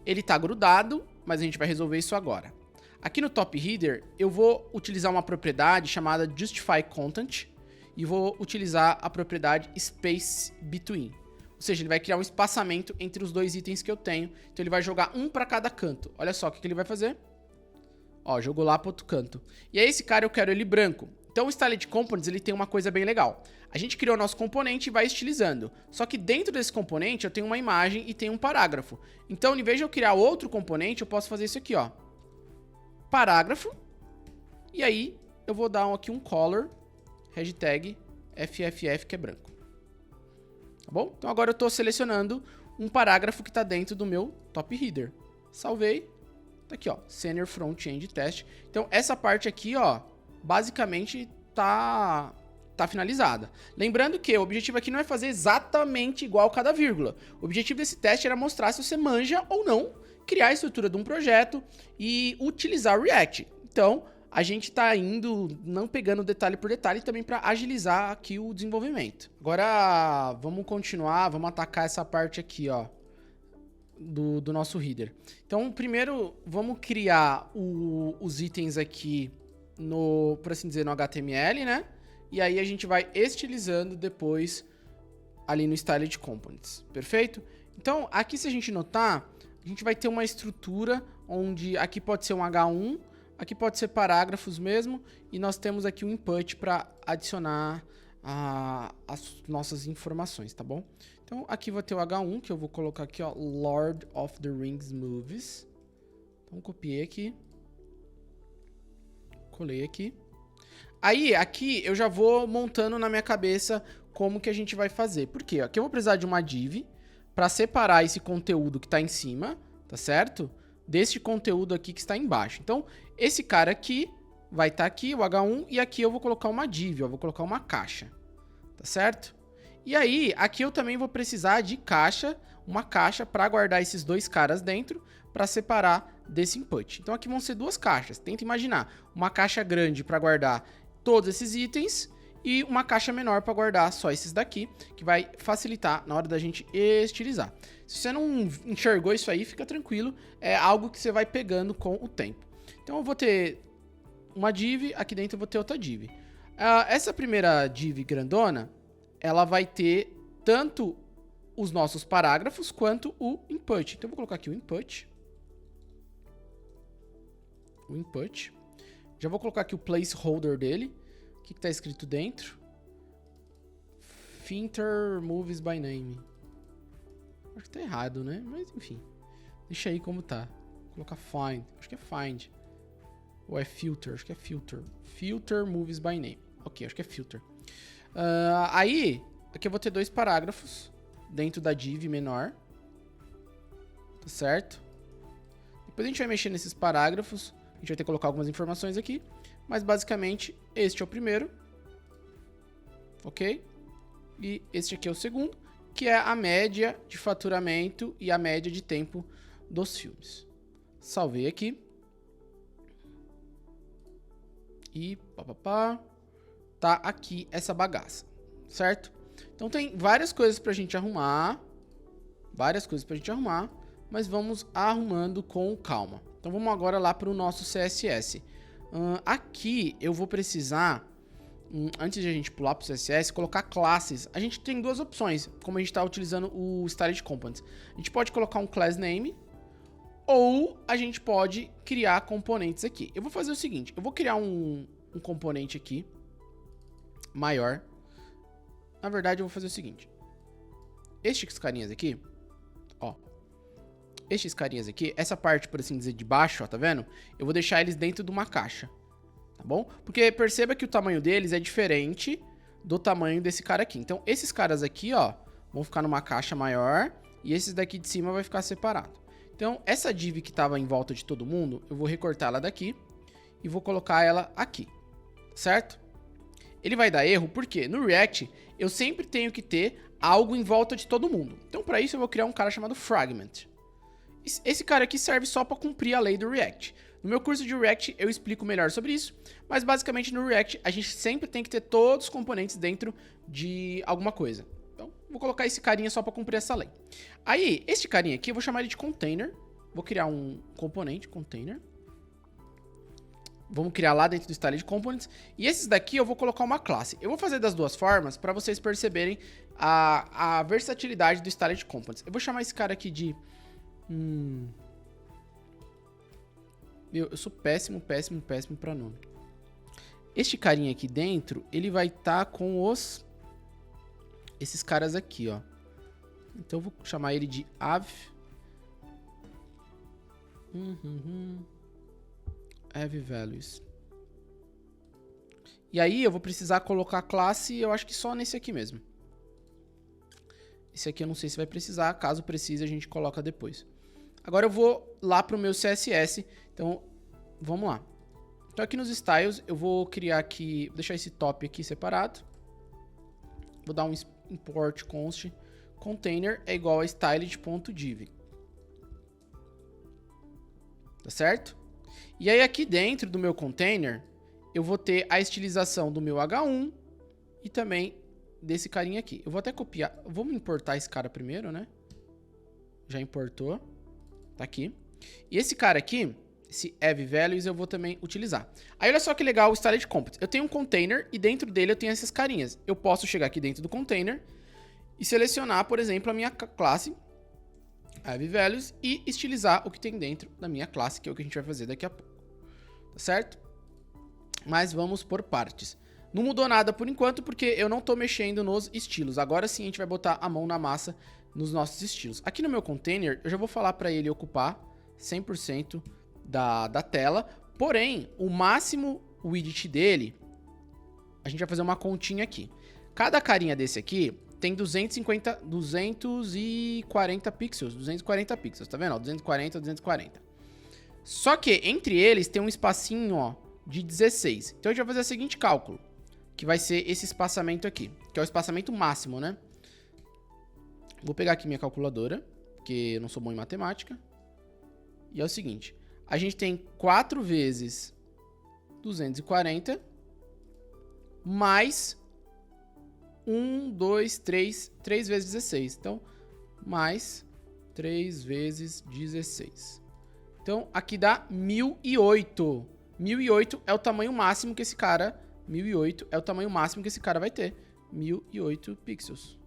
Ele tá grudado, mas a gente vai resolver isso agora. Aqui no Top Header, eu vou utilizar uma propriedade chamada Justify Content e vou utilizar a propriedade Space Between. Ou seja, ele vai criar um espaçamento entre os dois itens que eu tenho. Então ele vai jogar um para cada canto. Olha só o que ele vai fazer. Ó, jogou lá para outro canto. E aí esse cara eu quero ele branco. Então o Styled Components ele tem uma coisa bem legal. A gente criou o nosso componente e vai estilizando. Só que dentro desse componente eu tenho uma imagem e tenho um parágrafo. Então, em vez de eu criar outro componente, eu posso fazer isso aqui, ó. Parágrafo. E aí eu vou dar aqui um color, hashtag FFF, que é branco. Tá bom? Então agora eu estou selecionando um parágrafo que está dentro do meu top header. Salvei. Tá aqui, ó, Senior Front-End Test. Então essa parte aqui, ó, basicamente tá finalizada. Lembrando que o objetivo aqui não é fazer exatamente igual cada vírgula. O objetivo desse teste era mostrar se você manja ou não criar a estrutura de um projeto e utilizar o React. Então, a gente está indo, não pegando detalhe por detalhe, também para agilizar aqui o desenvolvimento. Agora, vamos continuar, vamos atacar essa parte aqui, ó, do nosso header. Então, primeiro, vamos criar os itens aqui no, por assim dizer, no HTML, né? E aí a gente vai estilizando depois ali no Styled Components, perfeito? Então, aqui se a gente notar, a gente vai ter uma estrutura onde aqui pode ser um H1, aqui pode ser parágrafos mesmo, e nós temos aqui um input para adicionar as nossas informações, tá bom? Então, aqui vai ter o H1, que eu vou colocar aqui, ó, Lord of the Rings Movies. Então, copiei aqui. Colei aqui. Aí, aqui, eu já vou montando na minha cabeça como que a gente vai fazer. Por quê? Aqui eu vou precisar de uma div para separar esse conteúdo que está em cima, tá certo? Deste conteúdo aqui que está embaixo. Então, esse cara aqui vai estar aqui, o H1, e aqui eu vou colocar uma div, ó, vou colocar uma caixa, tá certo? E aí, aqui eu também vou precisar de caixa, uma caixa para guardar esses dois caras dentro, para separar desse input. Então, aqui vão ser duas caixas. Tenta imaginar uma caixa grande para guardar todos esses itens e uma caixa menor para guardar só esses daqui, que vai facilitar na hora da gente estilizar. Se você não enxergou isso aí, fica tranquilo, é algo que você vai pegando com o tempo. Então eu vou ter uma div, aqui dentro eu vou ter outra div. Essa primeira div grandona, ela vai ter tanto os nossos parágrafos quanto o input. Então eu vou colocar aqui o input. Já vou colocar aqui o placeholder dele. O que está escrito dentro? Filter movies by name. Acho que tá errado, né? Mas enfim. Deixa aí como tá. Vou colocar find. Acho que é find. Ou é filter? Acho que é filter. Filter movies by name. Ok, acho que é filter. Aí, aqui eu vou ter dois parágrafos dentro da div menor. Tá certo? Depois a gente vai mexer nesses parágrafos. A gente vai ter que colocar algumas informações aqui. Mas basicamente, este é o primeiro. Ok? E este aqui é o segundo, que é a média de faturamento e a média de tempo dos filmes. Salvei aqui. E tá aqui essa bagaça, certo? Então tem várias coisas pra gente arrumar. Mas vamos arrumando com calma. Então vamos agora lá para o nosso CSS. Aqui eu vou precisar, antes de a gente pular para o CSS, colocar classes. A gente tem duas opções, como a gente está utilizando o Styled Components. A gente pode colocar um class name, ou a gente pode criar componentes aqui. Eu vou fazer o seguinte, eu vou criar um componente aqui, maior. Na verdade eu vou fazer o seguinte. Estes carinhas aqui, ó. Estes carinhas aqui, essa parte, por assim dizer, de baixo, ó, tá vendo? Eu vou deixar eles dentro de uma caixa, tá bom? Porque perceba que o tamanho deles é diferente do tamanho desse cara aqui. Então, esses caras aqui, ó, vão ficar numa caixa maior e esses daqui de cima vai ficar separado. Então, essa div que tava em volta de todo mundo, eu vou recortar ela daqui e vou colocar ela aqui, certo? Ele vai dar erro porque no React eu sempre tenho que ter algo em volta de todo mundo. Então, para isso eu vou criar um cara chamado Fragment. Esse cara aqui serve só para cumprir a lei do React. No meu curso de React eu explico melhor sobre isso, mas basicamente no React a gente sempre tem que ter todos os componentes dentro de alguma coisa. Então, vou colocar esse carinha só para cumprir essa lei. Aí, esse carinha aqui eu vou chamar ele de container. Vou criar um componente, container. Vamos criar lá dentro do Styled Components. E esses daqui eu vou colocar uma classe. Eu vou fazer das duas formas para vocês perceberem a versatilidade do Styled Components. Eu vou chamar esse cara aqui de... Eu sou péssimo pra nome. Este carinha aqui dentro, ele vai estar com esses caras aqui, ó. Então eu vou chamar ele de av. Av values. E aí eu vou precisar colocar a classe, eu acho que só nesse aqui mesmo. Esse aqui eu não sei se vai precisar, caso precise a gente coloca depois. Agora eu vou lá para o meu CSS, então vamos lá. Então aqui nos styles eu vou criar aqui, vou deixar esse top aqui separado. Vou dar um import const container é igual a styled.div. Tá certo? E aí aqui dentro do meu container eu vou ter a estilização do meu H1 e também desse carinha aqui. Eu vou até copiar, vamos importar esse cara primeiro, né? Já importou. Tá aqui. E esse cara aqui, esse avValues, eu vou também utilizar. Aí olha só que legal o Styled Components. Eu tenho um container e dentro dele eu tenho essas carinhas. Eu posso chegar aqui dentro do container e selecionar, por exemplo, a minha classe avValues e estilizar o que tem dentro da minha classe, que é o que a gente vai fazer daqui a pouco. Tá certo? Mas vamos por partes. Não mudou nada por enquanto, porque eu não tô mexendo nos estilos. Agora sim a gente vai botar a mão na massa nos nossos estilos. Aqui no meu container, eu já vou falar para ele ocupar 100% da tela. Porém, o máximo width dele a gente vai fazer uma continha aqui. Cada carinha desse aqui tem 240 pixels. 240 pixels, tá vendo? Ó, 240, 240. Só que entre eles tem um espacinho, ó, de 16. Então a gente vai fazer o seguinte cálculo, que vai ser esse espaçamento aqui, que é o espaçamento máximo, né? Vou pegar aqui minha calculadora, porque eu não sou bom em matemática. E é o seguinte, a gente tem 4 vezes 240 mais 1, 2, 3 vezes 16. Então, mais 3 vezes 16. Então, aqui dá 1008. 1008 é o tamanho máximo que esse cara... 1008 é o tamanho máximo que esse cara vai ter. 1008 pixels.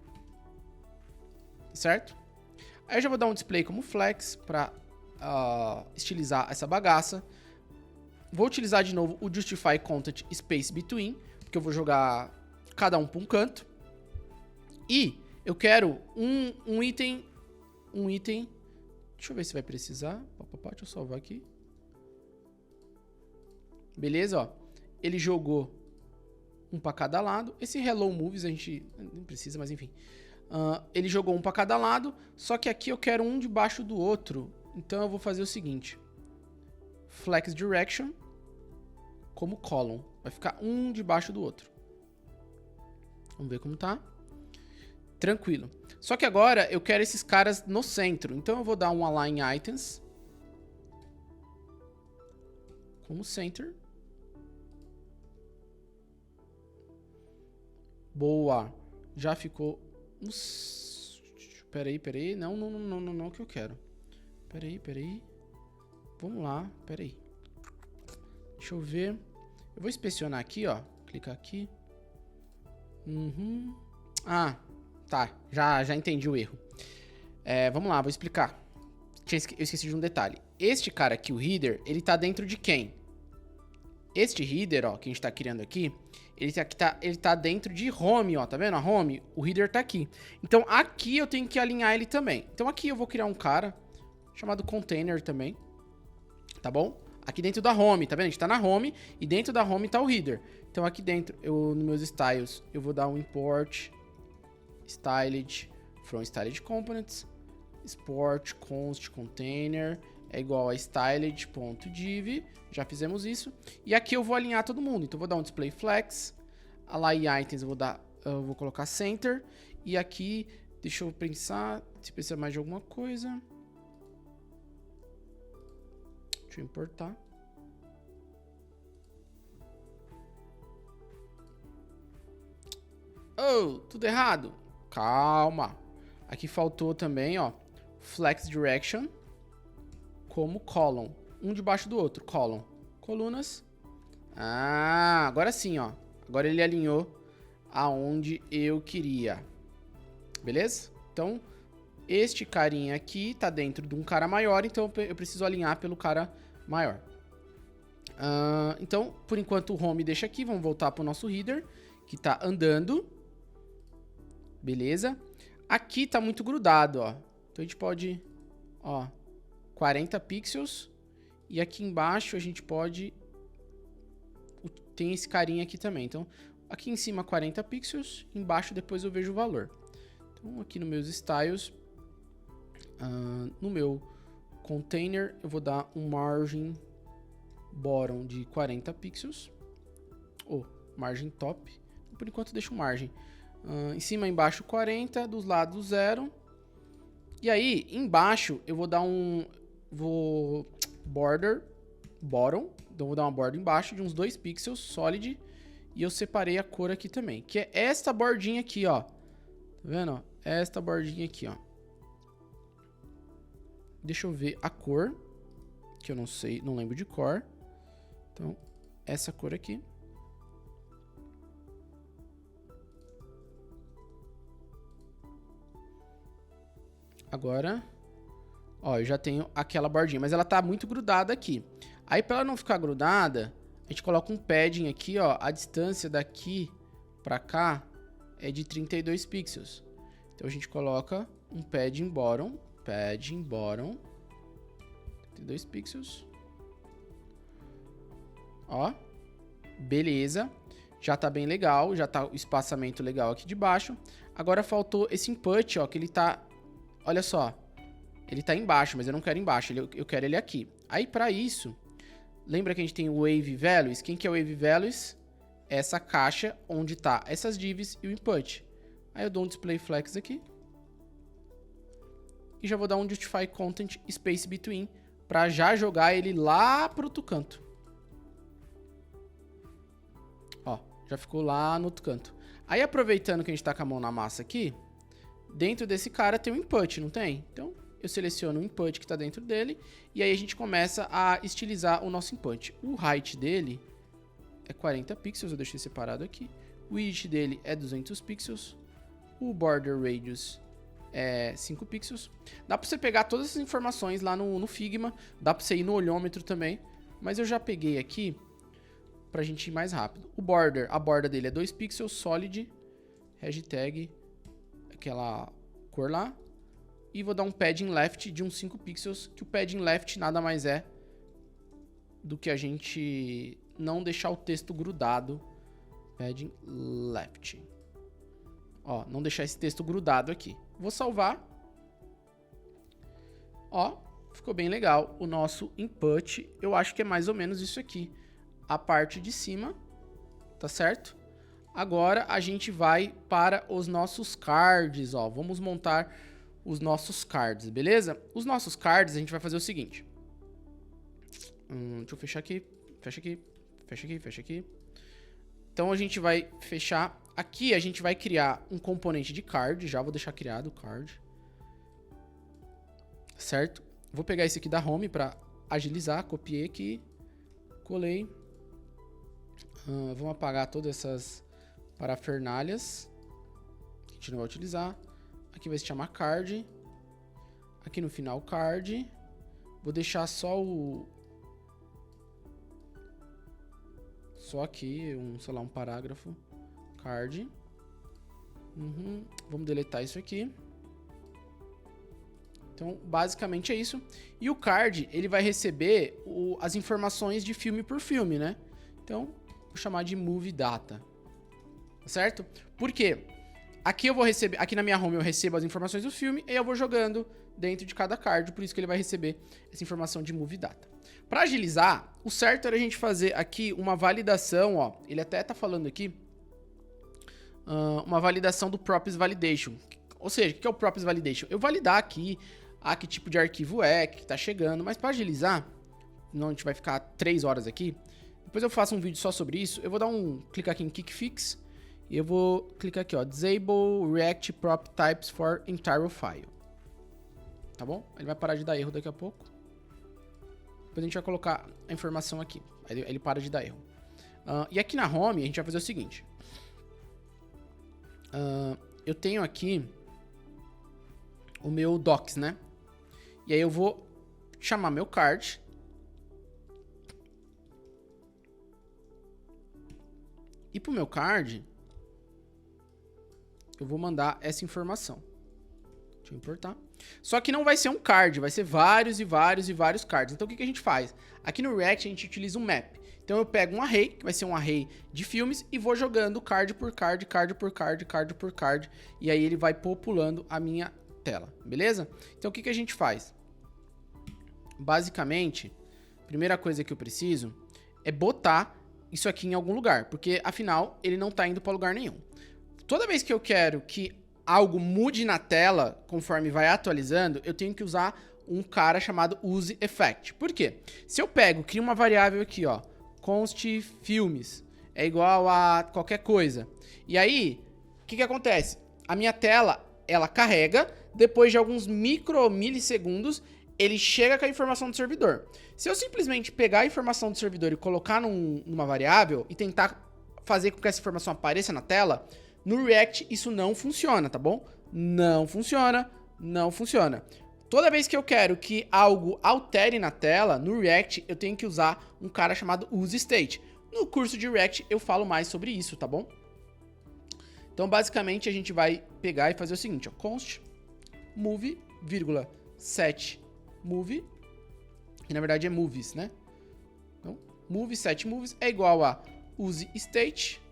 Certo? Aí eu já vou dar um display como flex para estilizar essa bagaça. Vou utilizar de novo o Justify Content Space Between, porque eu vou jogar cada um para um canto. E eu quero um item... Deixa eu ver se vai precisar. Deixa eu salvar aqui. Beleza, ó. Ele jogou um para cada lado. Esse Hello Movies a gente nem precisa, mas enfim. Ele jogou um para cada lado. Só que aqui eu quero um debaixo do outro. Então eu vou fazer o seguinte. Flex Direction como column. Vai ficar um debaixo do outro. Vamos ver como tá. Tranquilo. Só que agora eu quero esses caras no centro. Então eu vou dar um Align Items. Como Center. Boa. Já ficou... Peraí. Não que eu quero. Peraí. Vamos lá. Peraí. Deixa eu ver. Eu vou inspecionar aqui, ó. Clicar aqui. Ah, tá. Já entendi o erro. Vamos lá, vou explicar. Eu esqueci de um detalhe. Este cara aqui, o header, ele tá dentro de quem? Este header, ó, que a gente tá criando aqui, ele tá dentro de home, ó, tá vendo? A home, o header tá aqui. Então aqui eu tenho que alinhar ele também. Então aqui eu vou criar um cara chamado container também, tá bom? Aqui dentro da home, tá vendo? A gente tá na home e dentro da home tá o header. Então aqui dentro, nos meus styles, eu vou dar um import styled from styled components, export const container é igual a styled.div, já fizemos isso. E aqui eu vou alinhar todo mundo, então eu vou dar um display flex, align items eu vou colocar center, e aqui, deixa eu pensar, se precisa mais de alguma coisa. Deixa eu importar. Oh, tudo errado. Calma. Aqui faltou também, ó, flex direction como column. Um debaixo do outro, column. Colunas. Ah, agora sim, ó. Agora ele alinhou aonde eu queria. Beleza? Então, este carinha aqui tá dentro de um cara maior, então eu preciso alinhar pelo cara maior. Então, por enquanto o home deixa aqui, vamos voltar pro nosso header, que tá andando. Beleza? Aqui tá muito grudado, ó. Então a gente pode, ó, 40 pixels. E aqui embaixo a gente pode... Tem esse carinha aqui também. Então, aqui em cima 40 pixels, embaixo depois eu vejo o valor. Então, aqui nos meus styles, no meu container, eu vou dar um margin bottom de 40 pixels. Ou margin top. Por enquanto deixa o margin. Em cima e embaixo 40, dos lados 0. E aí, embaixo, eu vou dar border bottom. Então, eu vou dar uma borda embaixo de uns 2 pixels, solid. E eu separei a cor aqui também, que é esta bordinha aqui, ó. Tá vendo, ó? Esta bordinha aqui, ó. Deixa eu ver a cor, que eu não sei, não lembro de cor. Então, essa cor aqui. Agora, ó, eu já tenho aquela bordinha, mas ela tá muito grudada aqui. Aí, pra ela não ficar grudada, a gente coloca um padding aqui, ó. A distância daqui pra cá é de 32 pixels. Então, a gente coloca um padding bottom, 32 pixels. Ó, beleza. Já tá bem legal, já tá o espaçamento legal aqui de baixo. Agora faltou esse input, ó, que ele tá... Olha só, ele tá embaixo, mas eu não quero embaixo, eu quero ele aqui. Aí, pra isso, lembra que a gente tem o Wave Values? Quem que é o Wave Values? É essa caixa onde tá essas divs e o input. Aí eu dou um Display Flex aqui. E já vou dar um Justify Content Space Between pra já jogar ele lá pro outro canto. Ó, já ficou lá no outro canto. Aí, aproveitando que a gente tá com a mão na massa aqui, dentro desse cara tem um input, não tem? Então, eu seleciono o input que tá dentro dele, e aí a gente começa a estilizar o nosso input. O height dele é 40 pixels, eu deixei separado aqui. O width dele é 200 pixels. O border radius é 5 pixels. Dá pra você pegar todas essas informações lá no Figma, dá pra você ir no olhômetro também, mas eu já peguei aqui pra gente ir mais rápido. O border, a borda dele é 2 pixels, solid, hashtag, aquela cor lá. E vou dar um padding left de uns 5 pixels, que o padding left nada mais é do que a gente não deixar o texto grudado. Padding left. Ó, não deixar esse texto grudado aqui. Vou salvar. Ó, ficou bem legal o nosso input. Eu acho que é mais ou menos isso aqui. A parte de cima, tá certo? Agora a gente vai para os nossos cards, ó. Vamos montar os nossos cards, beleza? Os nossos cards a gente vai fazer o seguinte. Deixa eu fechar aqui. Fecha aqui. Fecha aqui, fecha aqui. Então a gente vai fechar. Aqui a gente vai criar um componente de card. Já vou deixar criado o card. Certo? Vou pegar esse aqui da home para agilizar. Copiei aqui. Colei. Vamos apagar todas essas parafernalhas que a gente não vai utilizar. Aqui vai se chamar card. Aqui no final card. Vou deixar só o... Só aqui, sei lá, um parágrafo. Card. Vamos deletar isso aqui. Então, basicamente é isso. E o card, ele vai receber as informações de filme por filme, né? Então, vou chamar de movie data. Certo? Por quê? Aqui eu vou receber, aqui na minha home eu recebo as informações do filme e eu vou jogando dentro de cada card, por isso que ele vai receber essa informação de movie data. Para agilizar, o certo era a gente fazer aqui uma validação, ó, ele até tá falando aqui, uma validação do Props Validation. Ou seja, o que é o Props Validation? Eu validar aqui que tipo de arquivo é, que tá chegando, mas para agilizar, não a gente vai ficar 3 horas aqui, depois eu faço um vídeo só sobre isso, eu vou dar clicar aqui em Quick Fix, e eu vou clicar aqui, ó, Disable React Prop Types for Entire File. Tá bom? Ele vai parar de dar erro daqui a pouco. Depois a gente vai colocar a informação aqui. Aí ele para de dar erro. E aqui na home a gente vai fazer o seguinte. Eu tenho aqui o meu docs, né? E aí eu vou chamar meu card. E pro meu card, eu vou mandar essa informação. Deixa eu importar. Só que não vai ser um card, vai ser vários e vários e vários cards. Então o que a gente faz? Aqui no React a gente utiliza um map. Então eu pego um array, que vai ser um array de filmes, e vou jogando card por card, card por card, card por card. E aí ele vai populando a minha tela, beleza? Então o que a gente faz? Basicamente, a primeira coisa que eu preciso é botar isso aqui em algum lugar. Porque afinal ele não está indo para lugar nenhum. Toda vez que eu quero que algo mude na tela, conforme vai atualizando, eu tenho que usar um cara chamado useEffect. Por quê? Se eu crio uma variável aqui, ó, const filmes, é igual a qualquer coisa. E aí, o que acontece? A minha tela, ela carrega, depois de alguns milissegundos, ele chega com a informação do servidor. Se eu simplesmente pegar a informação do servidor e colocar numa variável e tentar fazer com que essa informação apareça na tela, no React isso não funciona, tá bom? Não funciona, não funciona. Toda vez que eu quero que algo altere na tela, no React eu tenho que usar um cara chamado useState. No curso de React eu falo mais sobre isso, tá bom? Então basicamente a gente vai pegar e fazer o seguinte, ó, const move, set move, que na verdade é movies, né? Então, move set movies é igual a useState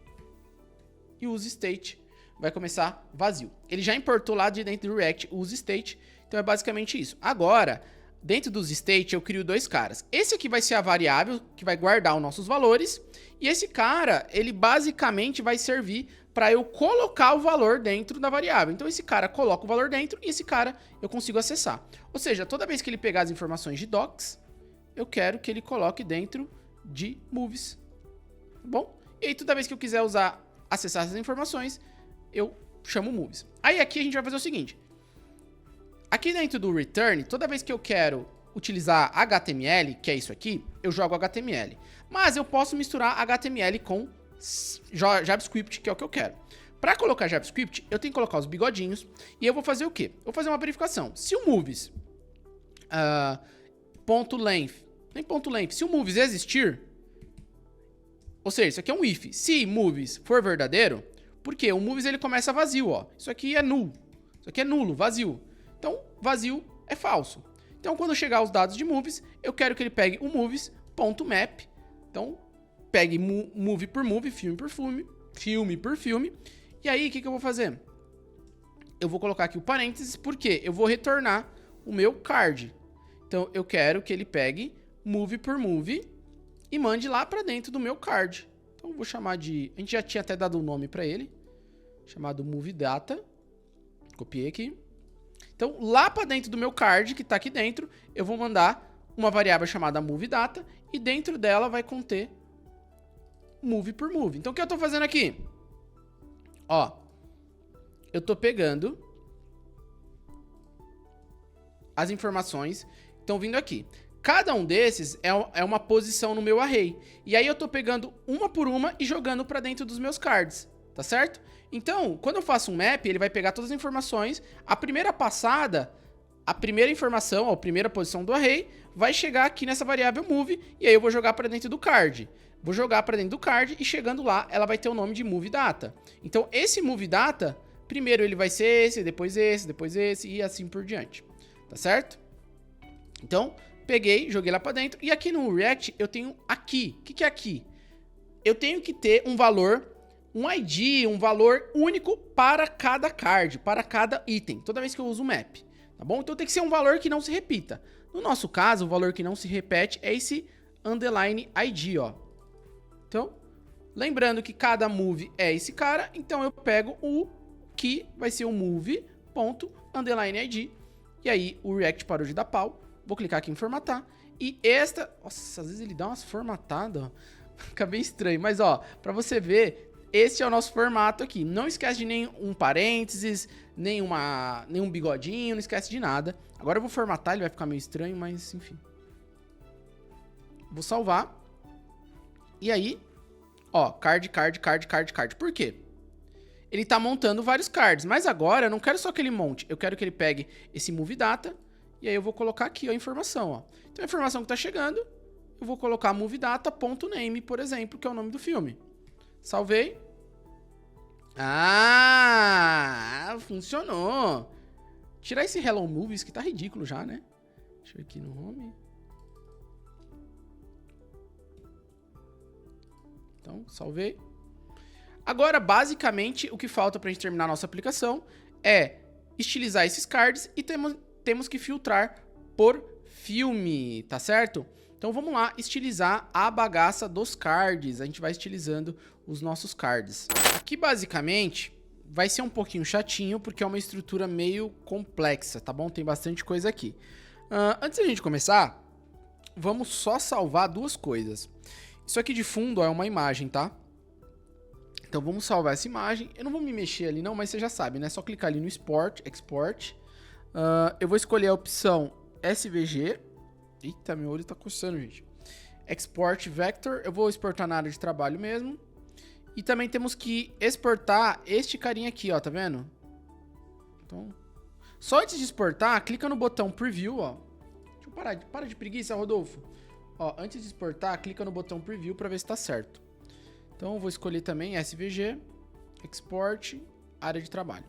e o useState vai começar vazio. Ele já importou lá de dentro do React o useState, então é basicamente isso. Agora, dentro do useState eu crio dois caras. Esse aqui vai ser a variável que vai guardar os nossos valores, e esse cara, ele basicamente vai servir para eu colocar o valor dentro da variável. Então esse cara coloca o valor dentro e esse cara eu consigo acessar. Ou seja, toda vez que ele pegar as informações de docs, eu quero que ele coloque dentro de movies. Tá bom? E aí toda vez que eu quiser acessar essas informações, eu chamo movies. Aí aqui a gente vai fazer o seguinte. Aqui dentro do return, toda vez que eu quero utilizar HTML, que é isso aqui, eu jogo HTML. Mas eu posso misturar HTML com JavaScript, que é o que eu quero. Para colocar JavaScript, eu tenho que colocar os bigodinhos. E eu vou fazer o quê? Eu vou fazer uma verificação. Se o movies ponto length, nem ponto length, se o movies existir, ou seja, isso aqui é um if. Se movies for verdadeiro, porque o movies ele começa vazio, ó. Isso aqui é null. Isso aqui é nulo, vazio. Então, vazio é falso. Então, quando chegar os dados de movies, eu quero que ele pegue o movies.map. Então, pegue movie por movie, filme por filme por filme. E aí, o que eu vou fazer? Eu vou colocar aqui o parênteses, porque eu vou retornar o meu card. Então, eu quero que ele pegue movie por movie e mande lá para dentro do meu card. Então, eu vou chamar de... A gente já tinha até dado um nome para ele, chamado moviedata. Copiei aqui. Então, lá para dentro do meu card, que está aqui dentro, eu vou mandar uma variável chamada moviedata e dentro dela vai conter movie por movie. Então, o que eu estou fazendo aqui? Ó, eu estou pegando as informações que estão vindo aqui. Cada um desses é uma posição no meu array. E aí eu estou pegando uma por uma e jogando para dentro dos meus cards, tá certo? Então, quando eu faço um map, ele vai pegar todas as informações. A primeira passada, a primeira informação, a primeira posição do array, vai chegar aqui nessa variável move, e aí eu vou jogar para dentro do card. Vou jogar para dentro do card e chegando lá, ela vai ter o nome de moviedata. Então, esse moviedata, primeiro ele vai ser esse, depois esse e assim por diante. Tá certo? Então, peguei, joguei lá para dentro. E aqui no React, eu tenho aqui. O que é aqui? Eu tenho que ter um valor, um ID, um valor único para cada card, para cada item, toda vez que eu uso o map. Tá bom? Então tem que ser um valor que não se repita. No nosso caso, o valor que não se repete é esse underline ID, ó. Então, lembrando que cada move é esse cara, então eu pego o que vai ser o move.underline.id. E aí o React parou de dar pau. Vou clicar aqui em formatar. E esta... Nossa, às vezes ele dá umas formatadas. Fica bem estranho. Mas, ó, pra você ver, esse é o nosso formato aqui. Não esquece de nenhum parênteses, nenhum bigodinho, não esquece de nada. Agora eu vou formatar, ele vai ficar meio estranho, mas enfim. Vou salvar. E aí, ó, card. Por quê? Ele tá montando vários cards, mas agora eu não quero só que ele monte, eu quero que ele pegue esse moviedata e aí eu vou colocar aqui ó, a informação, ó. Então a informação que tá chegando, eu vou colocar moviedata.name, por exemplo, que é o nome do filme. Salvei. Ah, funcionou. Tirar esse Hello Movies que tá ridículo já, né? Deixa eu ir aqui no home. Então, salvei. Agora, basicamente, o que falta para a gente terminar a nossa aplicação é estilizar esses cards e temos que filtrar por filme, tá certo? Então, vamos lá estilizar a bagaça dos cards. A gente vai estilizando os nossos cards. Aqui, basicamente, vai ser um pouquinho chatinho, porque é uma estrutura meio complexa, tá bom? Tem bastante coisa aqui. Antes da gente começar, vamos só salvar duas coisas. Isso aqui de fundo ó, é uma imagem, tá? Então vamos salvar essa imagem. Eu não vou me mexer ali não, mas você já sabe, né? É só clicar ali no Export. Eu vou escolher a opção SVG. Eita, meu olho tá coçando, gente. Export Vector. Eu vou exportar na área de trabalho mesmo. E também temos que exportar este carinha aqui, ó, tá vendo? Então, só antes de exportar, clica no botão Preview, ó. Deixa eu parar. Para de preguiça, Rodolfo. Ó, antes de exportar, clica no botão Preview para ver se tá certo. Então, eu vou escolher também SVG, Export, área de trabalho.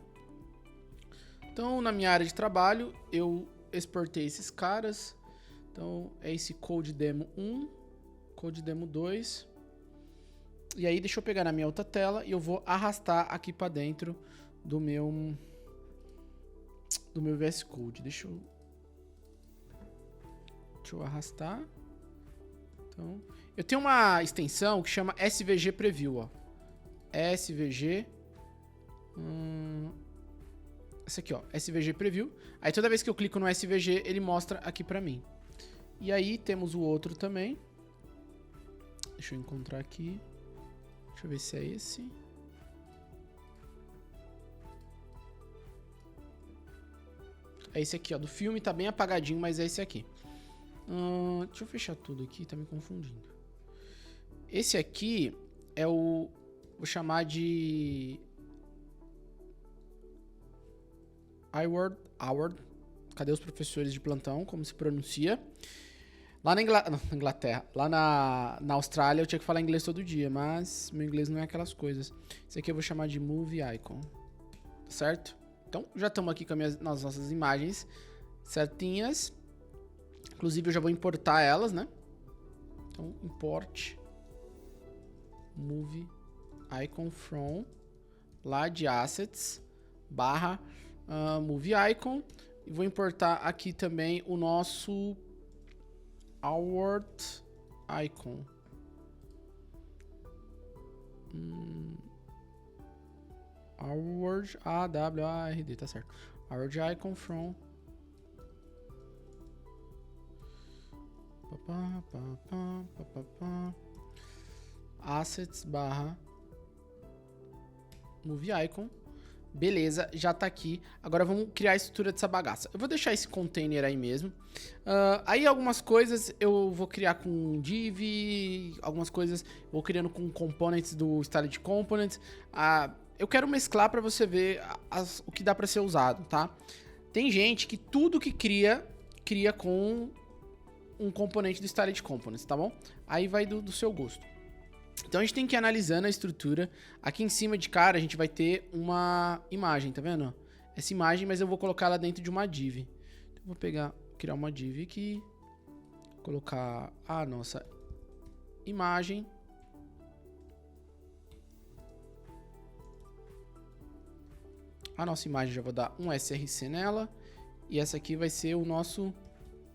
Então, na minha área de trabalho, eu exportei esses caras. Então, é esse Code Demo 1, Code Demo 2. E aí, deixa eu pegar na minha outra tela e eu vou arrastar aqui pra dentro do meu VS Code. Deixa eu arrastar. Então, eu tenho uma extensão que chama SVG Preview, ó. SVG. Essa aqui, ó. SVG Preview. Aí toda vez que eu clico no SVG, ele mostra aqui pra mim. E aí temos o outro também. Deixa eu encontrar aqui. Deixa eu ver se é esse. É esse aqui, ó. Do filme tá bem apagadinho, mas é esse aqui. Deixa eu fechar tudo aqui, tá me confundindo. Esse aqui é o... Vou chamar de... Howard. Cadê os professores de plantão? Como se pronuncia? Lá na Inglaterra. Lá na Austrália eu tinha que falar inglês todo dia, mas meu inglês não é aquelas coisas. Esse aqui eu vou chamar de Movie Icon. Certo? Então, já estamos aqui com nas nossas imagens certinhas. Inclusive, eu já vou importar elas, né? Então, import Movie Icon from lá de Assets barra Movie Icon. E vou importar aqui também o nosso Award Icon. Award, A-W-A-R-D, tá certo. Award Icon from Assets barra Movie Icon. Beleza, já tá aqui. Agora vamos criar a estrutura dessa bagaça. Eu vou deixar esse container aí mesmo. Aí algumas coisas eu vou criar com div, algumas coisas eu vou criando com components do Styled Components. Eu quero mesclar para você ver o que dá para ser usado, tá? Tem gente que tudo que cria com um componente do Styled Components, tá bom? Aí vai do seu gosto. Então a gente tem que ir analisando a estrutura. Aqui em cima de cara a gente vai ter uma imagem, tá vendo? Essa imagem, mas eu vou colocar ela dentro de uma div. Então eu vou criar uma div aqui, colocar a nossa imagem. A nossa imagem já vou dar um src nela. E essa aqui vai ser o nosso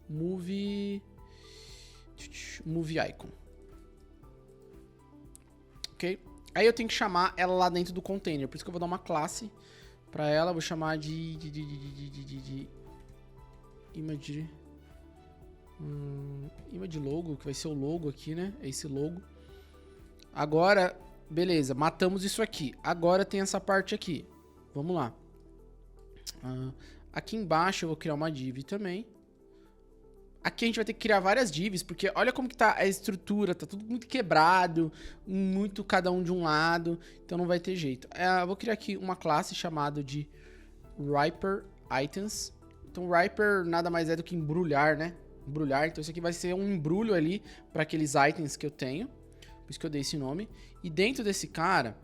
Movie Icon. Ok? Aí eu tenho que chamar ela lá dentro do container. Por isso que eu vou dar uma classe pra ela. Vou chamar de image logo, que vai ser o logo aqui, né? É esse logo. Agora, beleza, matamos isso aqui. Agora tem essa parte aqui. Vamos lá. Aqui embaixo eu vou criar uma div também. Aqui a gente vai ter que criar várias divs, porque olha como que tá a estrutura, tá tudo muito quebrado, muito cada um de um lado, então não vai ter jeito. Eu vou criar aqui uma classe chamada de Wrapper Items. Então Wrapper nada mais é do que embrulhar, né? Embrulhar, então isso aqui vai ser um embrulho ali para aqueles itens que eu tenho, por isso que eu dei esse nome. E dentro desse cara,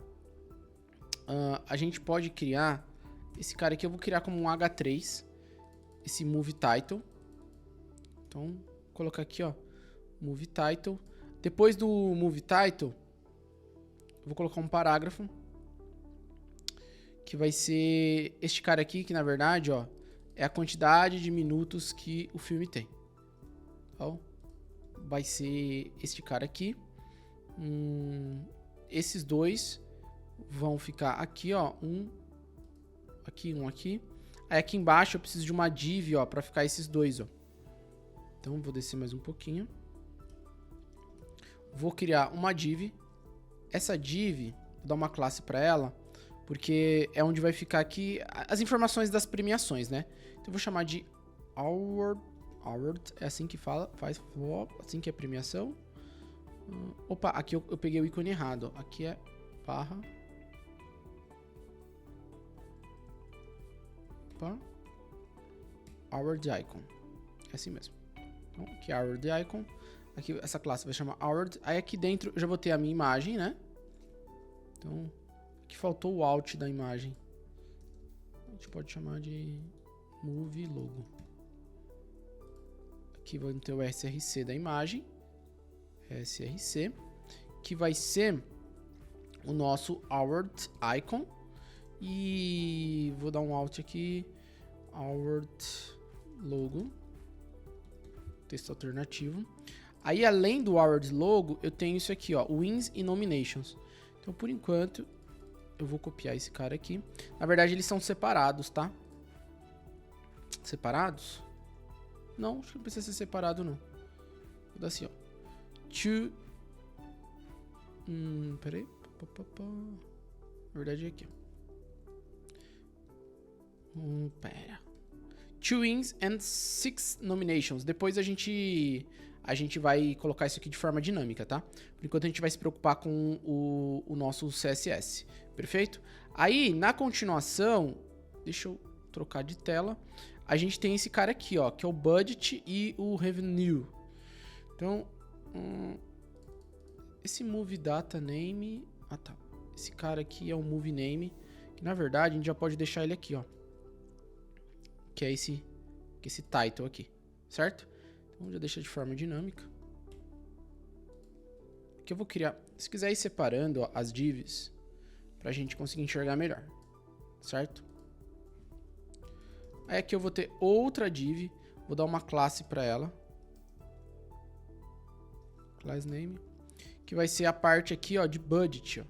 a gente pode criar, esse cara aqui eu vou criar como um H3, esse Movie Title. Então, vou colocar aqui, ó, Movie Title. Depois do Movie Title, eu vou colocar um parágrafo, que vai ser este cara aqui, que na verdade, ó, é a quantidade de minutos que o filme tem. Então, vai ser este cara aqui. Esses dois vão ficar aqui, ó, um aqui. Aí aqui embaixo eu preciso de uma div, ó, pra ficar esses dois, ó. Então, vou descer mais um pouquinho. Vou criar uma div. Essa div, vou dar uma classe para ela, porque é onde vai ficar aqui as informações das premiações, né? Então, eu vou chamar de Award. É assim que faz assim que é premiação. Opa, aqui eu peguei o ícone errado. Aqui é barra. Opa. Award Icon. É assim mesmo. Então, aqui é Award Icon. Aqui essa classe vai chamar Award. Aí aqui dentro eu já vou ter a minha imagem, né? Então, aqui faltou o alt da imagem. A gente pode chamar de Movie Logo. Aqui vai ter o src da imagem. src. Que vai ser o nosso Award Icon. E vou dar um Alt aqui. Award Logo. Texto alternativo. Aí, além do Award Logo, eu tenho isso aqui, ó. Wins e Nominations. Então, por enquanto, eu vou copiar esse cara aqui. Na verdade, eles são separados, tá? Separados? Não, acho que não precisa ser separado, não. Vou dar assim, ó. Peraí. Na verdade é aqui, ó. Pera. 2 wins and 6 nominations. Depois a gente vai colocar isso aqui de forma dinâmica, tá? Por enquanto a gente vai se preocupar com o nosso CSS. Perfeito? Aí, na continuação, deixa eu trocar de tela. A gente tem esse cara aqui, ó, que é o budget e o revenue. Então, esse move data name... Ah, tá. Esse cara aqui é o move name, que na verdade a gente já pode deixar ele aqui, ó. Que é esse title aqui, certo? Então já deixa de forma dinâmica. Aqui eu vou criar... Se quiser ir separando, ó, as divs, pra gente conseguir enxergar melhor, certo? Aí aqui eu vou ter outra div, vou dar uma classe para ela. Class name. Que vai ser a parte aqui, ó, de budget, ó.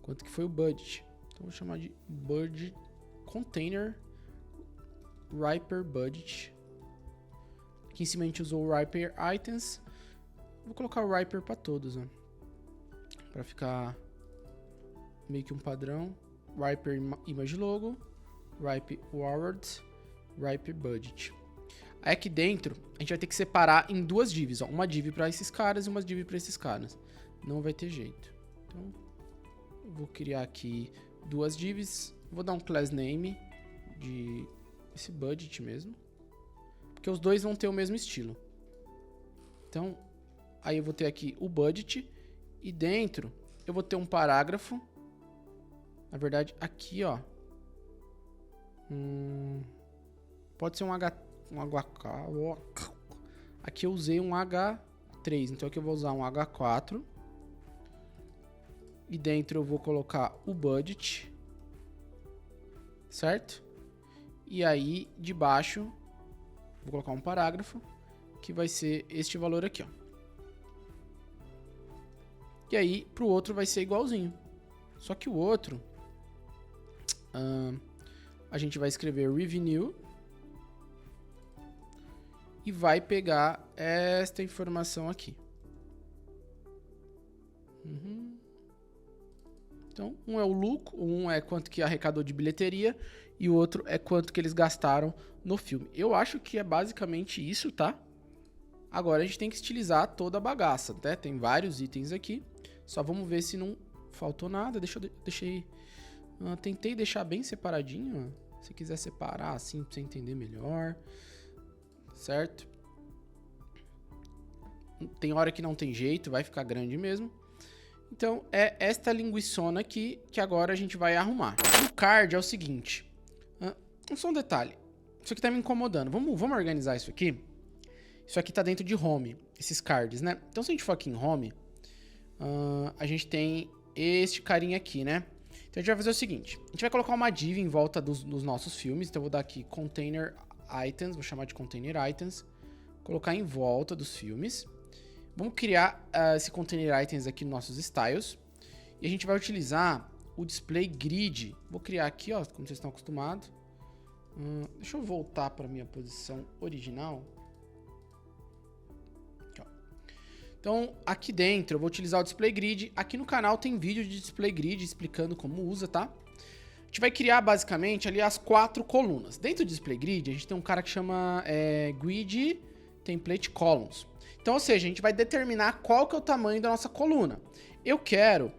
Quanto que foi o budget. Então vou chamar de budget container wrapper budget. Aqui em cima a gente usou o wrapper items. Vou colocar o wrapper para todos, ó. Para ficar meio que um padrão. Wrapper image logo, wrapper award, wrapper budget. Aí aqui dentro, a gente vai ter que separar em duas divs, ó. Uma div para esses caras e uma div para esses caras. Não vai ter jeito. Então, eu vou criar aqui duas divs. Vou dar um class name de esse budget mesmo. Porque os dois vão ter o mesmo estilo. Então, aí eu vou ter aqui o budget. E dentro, eu vou ter um parágrafo. Na verdade, aqui, ó. Pode ser um HK. Aqui eu usei um H3, então aqui eu vou usar um H4. E dentro eu vou colocar o budget. Certo? E aí, de baixo, vou colocar um parágrafo, que vai ser este valor aqui, ó. E aí, pro outro vai ser igualzinho. Só que o outro, a gente vai escrever revenue. E vai pegar esta informação aqui. Então, um é o lucro, um é quanto que arrecadou de bilheteria e o outro é quanto que eles gastaram no filme. Eu acho que é basicamente isso, tá? Agora a gente tem que estilizar toda a bagaça, né? Tem vários itens aqui. Só vamos ver se não faltou nada. Deixei... tentei deixar bem separadinho. Se quiser separar assim pra você entender melhor. Certo? Tem hora que não tem jeito, vai ficar grande mesmo. Então, é esta linguiçona aqui que agora a gente vai arrumar. O card é o seguinte. Só um detalhe. Isso aqui tá me incomodando. Vamos organizar isso aqui. Isso aqui tá dentro de home, esses cards, né? Então, se a gente for aqui em home, a gente tem este carinha aqui, né? Então, a gente vai fazer o seguinte. A gente vai colocar uma div em volta dos nossos filmes. Então, eu vou dar aqui container items, vou chamar de container items, colocar em volta dos filmes. Vamos criar esse container items aqui nos nossos styles. E a gente vai utilizar o display grid. Vou criar aqui, ó, como vocês estão acostumados. Deixa eu voltar para minha posição original. Aqui, ó. Então, aqui dentro eu vou utilizar o display grid. Aqui no canal tem vídeo de display grid explicando como usa, tá? A gente vai criar basicamente ali as 4 colunas. Dentro do display grid, a gente tem um cara que chama grid template columns. Então, ou seja, a gente vai determinar qual que é o tamanho da nossa coluna. Eu quero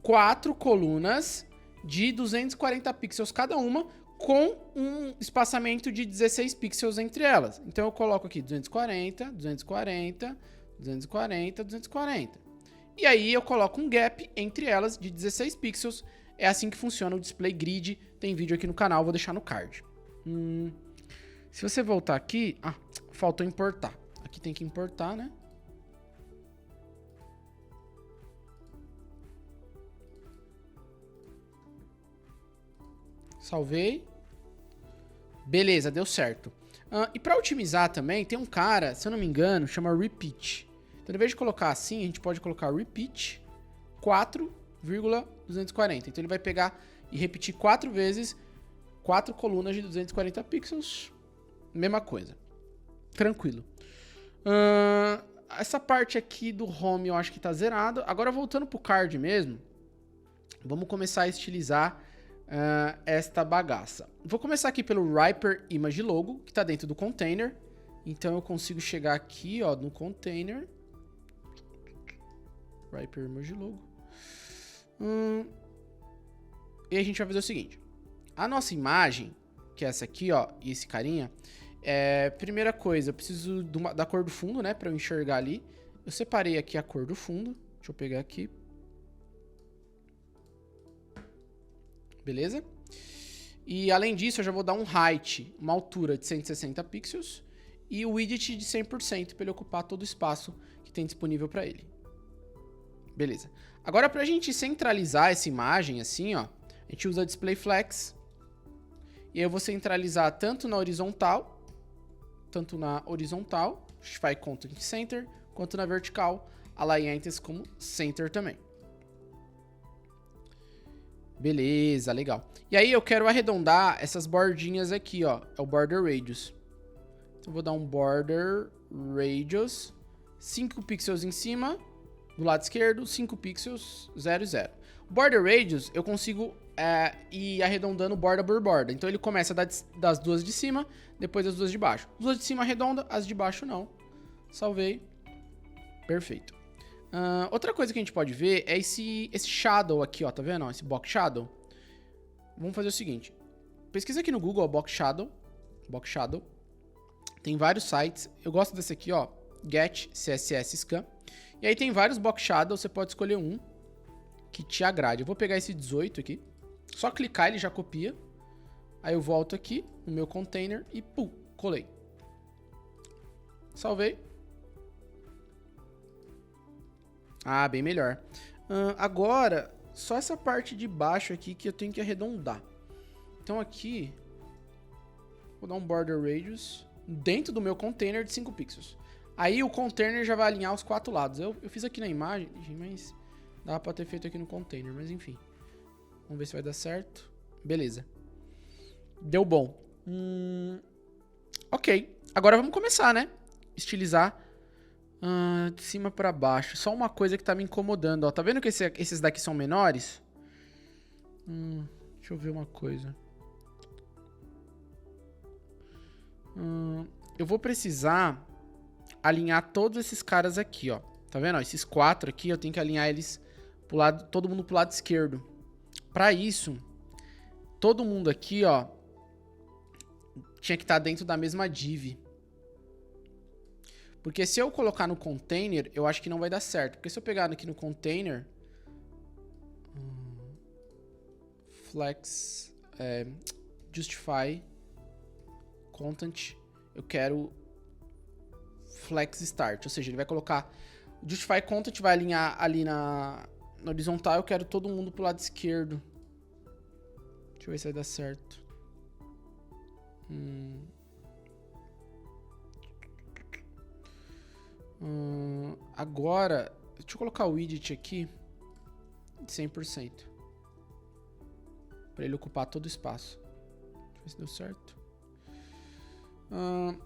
4 colunas de 240 pixels cada uma, com um espaçamento de 16 pixels entre elas. Então, eu coloco aqui 240, 240, 240, 240. E aí, eu coloco um gap entre elas de 16 pixels. É assim que funciona o display grid. Tem vídeo aqui no canal, vou deixar no card. Se você voltar aqui... faltou importar. Aqui tem que importar, né? Salvei. Beleza, deu certo. E para otimizar também, tem um cara, se eu não me engano, chama Repeat. Então, em vez de colocar assim, a gente pode colocar Repeat 4,240. Então, ele vai pegar e repetir 4 vezes 4 colunas de 240 pixels. Mesma coisa. Tranquilo. Essa parte aqui do home eu acho que tá zerado. Agora, voltando pro card mesmo, vamos começar a estilizar esta bagaça. Vou começar aqui pelo Wrapper Image Logo, que está dentro do container. Então eu consigo chegar aqui, ó, no container. Wrapper Image Logo. E a gente vai fazer o seguinte. A nossa imagem, que é essa aqui, ó, e esse carinha, primeira coisa, eu preciso da cor do fundo, né, para eu enxergar ali. Eu separei aqui a cor do fundo. Deixa eu pegar aqui. Beleza? E além disso, eu já vou dar um height, uma altura de 160 pixels e o widget de 100% para ele ocupar todo o espaço que tem disponível para ele. Beleza. Agora, para a gente centralizar essa imagem assim, ó, a gente usa Display Flex. E aí eu vou centralizar tanto na horizontal, Justify Content Center, quanto na vertical, Align como Center também. Beleza, legal. E aí eu quero arredondar essas bordinhas aqui, ó. É o Border Radius. Então eu vou dar um Border Radius. 5 pixels em cima. Do lado esquerdo, 5 pixels, 0 e 0. O Border Radius, eu consigo ir arredondando borda por borda. Então ele começa das duas de cima, depois das duas de baixo. As duas de cima arredonda, as de baixo não. Salvei. Perfeito. Outra coisa que a gente pode ver é esse shadow aqui, ó, tá vendo? Esse box shadow. Vamos fazer o seguinte. Pesquisa aqui no Google, ó, box shadow. Tem vários sites. Eu gosto desse aqui, ó, Get CSS Scan. E aí tem vários box shadows, você pode escolher um que te agrade. Eu vou pegar esse 18 aqui. Só clicar, ele já copia. Aí eu volto aqui no meu container e pum, colei. Salvei. Bem melhor. Agora, só essa parte de baixo aqui que eu tenho que arredondar. Então aqui, vou dar um Border Radius dentro do meu container de 5 pixels. Aí o container já vai alinhar os 4 lados. Eu fiz aqui na imagem, mas dá pra ter feito aqui no container, mas enfim. Vamos ver se vai dar certo. Beleza. Deu bom. Ok. Agora vamos começar, né? Estilizar. De cima pra baixo. Só uma coisa que tá me incomodando, ó. Tá vendo que esses daqui são menores? Deixa eu ver uma coisa. Eu vou precisar alinhar todos esses caras aqui, ó. Tá vendo? Ó, esses 4 aqui, eu tenho que alinhar eles pro lado, todo mundo pro lado esquerdo. Pra isso, todo mundo aqui, ó, tinha que estar dentro da mesma div. Porque se eu colocar no container, eu acho que não vai dar certo. Porque se eu pegar aqui no container... Flex... Justify... Content... Eu quero... Flex Start. Ou seja, ele vai colocar... Justify Content vai alinhar ali na horizontal. Eu quero todo mundo pro lado esquerdo. Deixa eu ver se vai dar certo. Agora, deixa eu colocar o widget aqui de 100%. Para ele ocupar todo o espaço. Deixa eu ver se deu certo.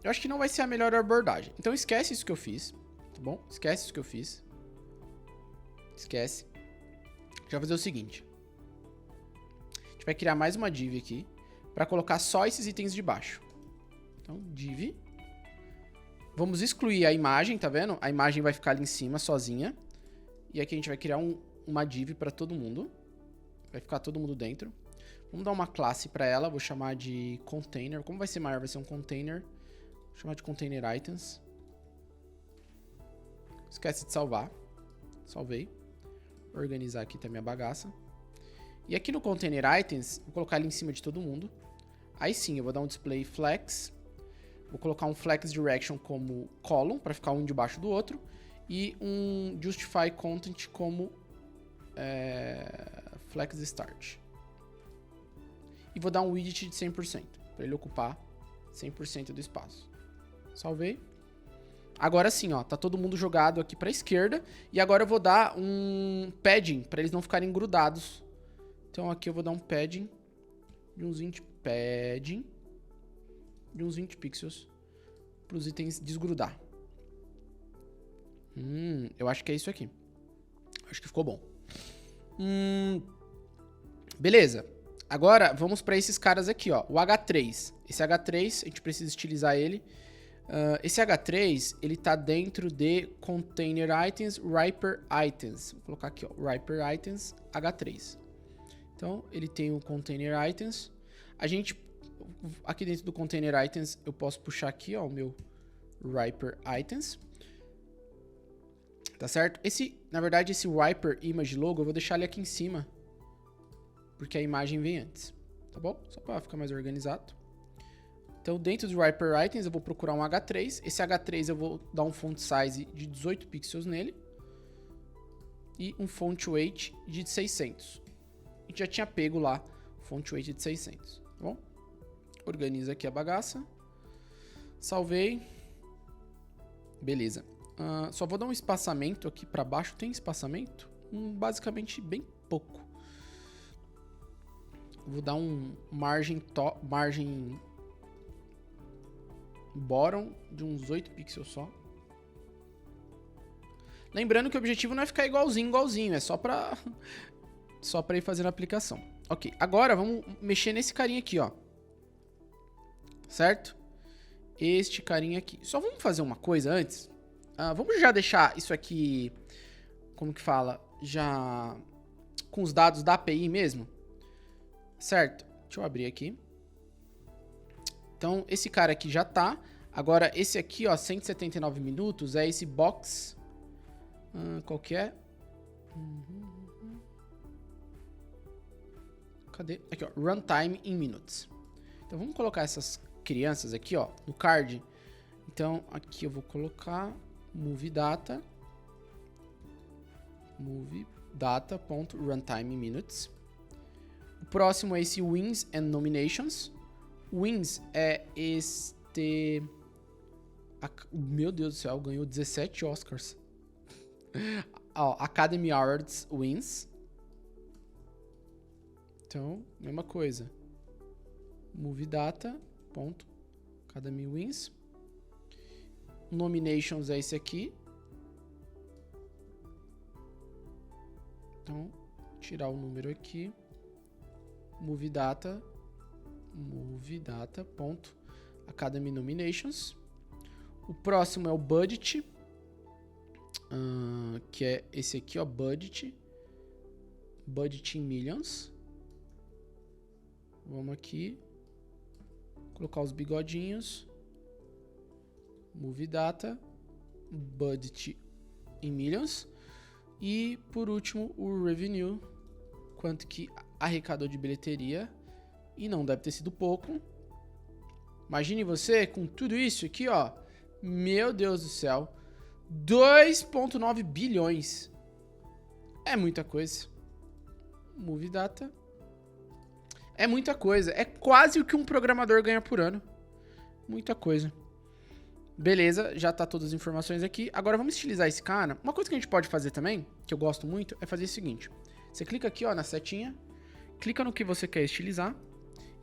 Eu acho que não vai ser a melhor abordagem. Então esquece isso que eu fiz. Tá bom? Esquece isso que eu fiz. Esquece. A gente vai fazer o seguinte. A gente vai criar mais uma div aqui. Para colocar só esses itens de baixo. Então, div. Vamos excluir a imagem, tá vendo? A imagem vai ficar ali em cima, sozinha. E aqui a gente vai criar uma div para todo mundo. Vai ficar todo mundo dentro. Vamos dar uma classe para ela. Vou chamar de container. Como vai ser maior? Vai ser um container. Vou chamar de container items. Esquece de salvar. Salvei. Vou organizar aqui também a bagaça. E aqui no container items, vou colocar ele em cima de todo mundo. Aí sim, eu vou dar um display flex. Vou colocar um flex direction como column, para ficar um debaixo do outro. E um justify content como flex start. e vou dar um widget de 100%, para ele ocupar 100% do espaço. Salvei. Agora sim, ó, tá todo mundo jogado aqui pra esquerda, e agora eu vou dar um padding, para eles não ficarem grudados. Então aqui eu vou dar um padding de uns 20 pixels para os itens desgrudar. Eu acho que é isso aqui. Acho que ficou bom. Beleza. Agora vamos para esses caras aqui, ó. O H3. Esse H3, a gente precisa estilizar ele. Esse H3, ele tá dentro de Container Items, Wrapper Items. Vou colocar aqui, ó, Wrapper Items H3. Então, ele tem o Container Items. A gente, aqui dentro do Container Items, eu posso puxar aqui, ó, o meu Wrapper Items. Tá certo? Na verdade, esse Wrapper Image Logo, eu vou deixar ele aqui em cima, porque a imagem vem antes, tá bom? Só para ficar mais organizado. Então, dentro do Wrapper Items, eu vou procurar um H3. Esse H3 eu vou dar um font size de 18 pixels nele. E um font weight de 600. A gente já tinha pego lá font weight de 600, tá bom? Organiza aqui a bagaça. Salvei. Beleza. Só vou dar um espaçamento aqui para baixo. Tem espaçamento? Basicamente bem pouco. Vou dar um margem bottom de uns 8 pixels só. Lembrando que o objetivo não é ficar igualzinho, é só pra ir fazendo a aplicação. Ok, agora vamos mexer nesse carinha aqui, ó. Certo? Este carinha aqui. Só vamos fazer uma coisa antes. Vamos já deixar isso aqui, como que fala? Já com os dados da API mesmo. Certo? Deixa eu abrir aqui. Então, esse cara aqui já tá. Agora, esse aqui, ó, 179 minutos, é esse box. Qual que é? Cadê? Aqui, ó, runtime in minutes. Então, vamos colocar essas crianças aqui, ó, no card. Então, aqui eu vou colocar move data.runtime minutes. O próximo é esse wins and nominations. Wins é este... Meu Deus do céu, ganhou 17 Oscars. Academy Awards Wins. Então, mesma coisa. Move data.academy wins. Nominations é esse aqui. Então, tirar o número aqui. Move data.academy nominations. O próximo é o budget, que é esse aqui, ó, budget in millions. Vamos aqui colocar os bigodinhos. Move data, budget in millions. E por último, o revenue, quanto que arrecadou de bilheteria, e não deve ter sido pouco. Imagine você com tudo isso aqui, ó. Meu Deus do céu. 2,9 bilhões. É muita coisa. Move data. É muita coisa. É quase o que um programador ganha por ano. Muita coisa. Beleza, já tá todas as informações aqui. Agora vamos estilizar esse cara. Uma coisa que a gente pode fazer também, que eu gosto muito, é fazer o seguinte. Você clica aqui, ó, na setinha. Clica no que você quer estilizar.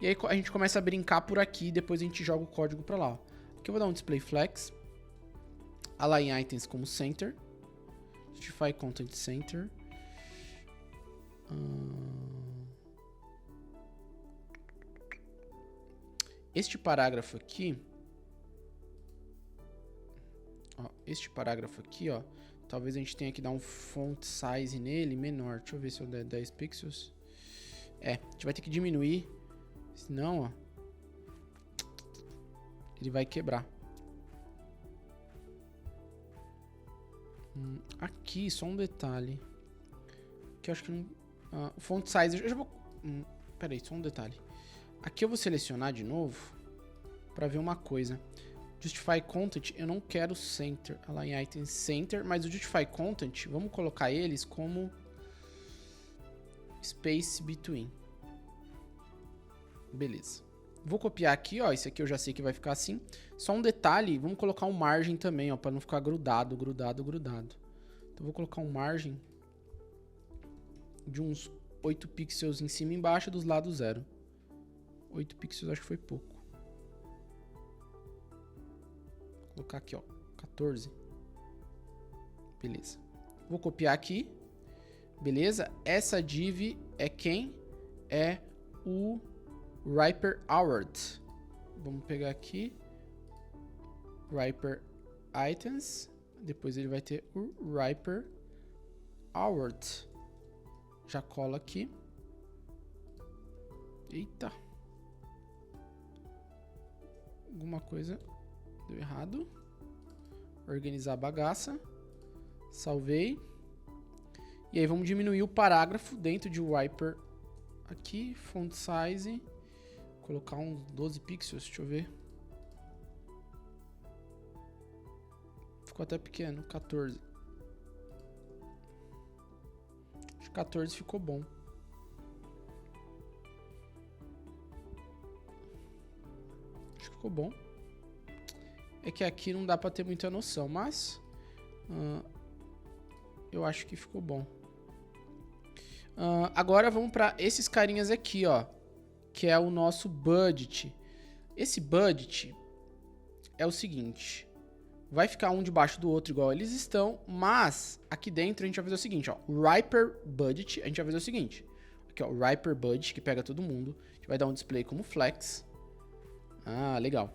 E aí a gente começa a brincar por aqui e depois a gente joga o código pra lá, ó. Aqui eu vou dar um display flex. Align items como center. Justify content center. Este parágrafo aqui. Ó, este parágrafo aqui, ó. Talvez a gente tenha que dar um font size nele menor. Deixa eu ver se eu der 10 pixels. A gente vai ter que diminuir. Senão, ó, ele vai quebrar. Aqui, só um detalhe. Que eu acho que não... o font size... Eu já vou... peraí, só um detalhe. Aqui eu vou selecionar de novo para ver uma coisa. Justify Content, eu não quero Center. Align Items Center, mas o Justify Content, vamos colocar eles como Space Between. Beleza. Vou copiar aqui, ó. Esse aqui eu já sei que vai ficar assim. Só um detalhe, vamos colocar um margem também, ó, para não ficar grudado. Então vou colocar um margem de uns 8 pixels em cima e embaixo, dos lados 0. 8 pixels acho que foi pouco. Vou colocar aqui, ó, 14. Beleza. Vou copiar aqui. Beleza? Essa div é quem? É o Riper Award. Vamos pegar aqui. Riper Items. Depois ele vai ter o Riper Award. Já cola aqui. Eita. Alguma coisa deu errado. Organizar a bagaça. Salvei. E aí vamos diminuir o parágrafo dentro de Riper. Aqui, font size. Colocar uns 12 pixels, deixa eu ver. Ficou até pequeno, 14. Acho que 14 ficou bom. Acho que ficou bom. É que aqui não dá pra ter muita noção, mas eu acho que ficou bom. Agora vamos para esses carinhas aqui, ó, que é o nosso budget. Esse budget é o seguinte, vai ficar um debaixo do outro igual eles estão, mas aqui dentro a gente vai fazer o seguinte, ó, Riper Budget, a gente vai fazer o seguinte, aqui ó, Riper Budget, que pega todo mundo, a gente vai dar um display como flex. Legal.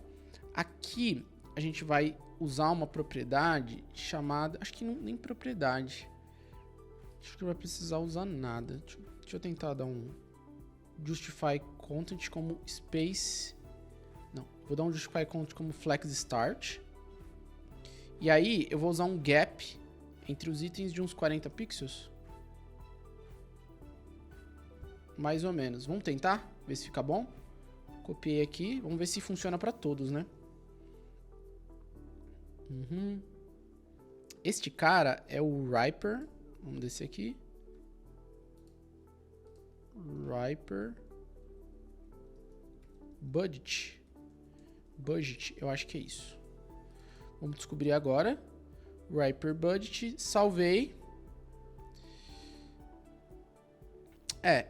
Aqui a gente vai usar uma propriedade chamada, acho que não, nem propriedade. Acho que não vai precisar usar nada. Deixa eu tentar dar um justify content como space. Não, vou dar um justify content como flex start. E aí eu vou usar um gap entre os itens de uns 40 pixels. Mais ou menos. Vamos tentar ver se fica bom. Copiei aqui. Vamos ver se funciona para todos, né? Este cara é o Riper. Vamos descer aqui. Riper Budget. Budget, eu acho que é isso. Vamos descobrir agora. Riper Budget. Salvei.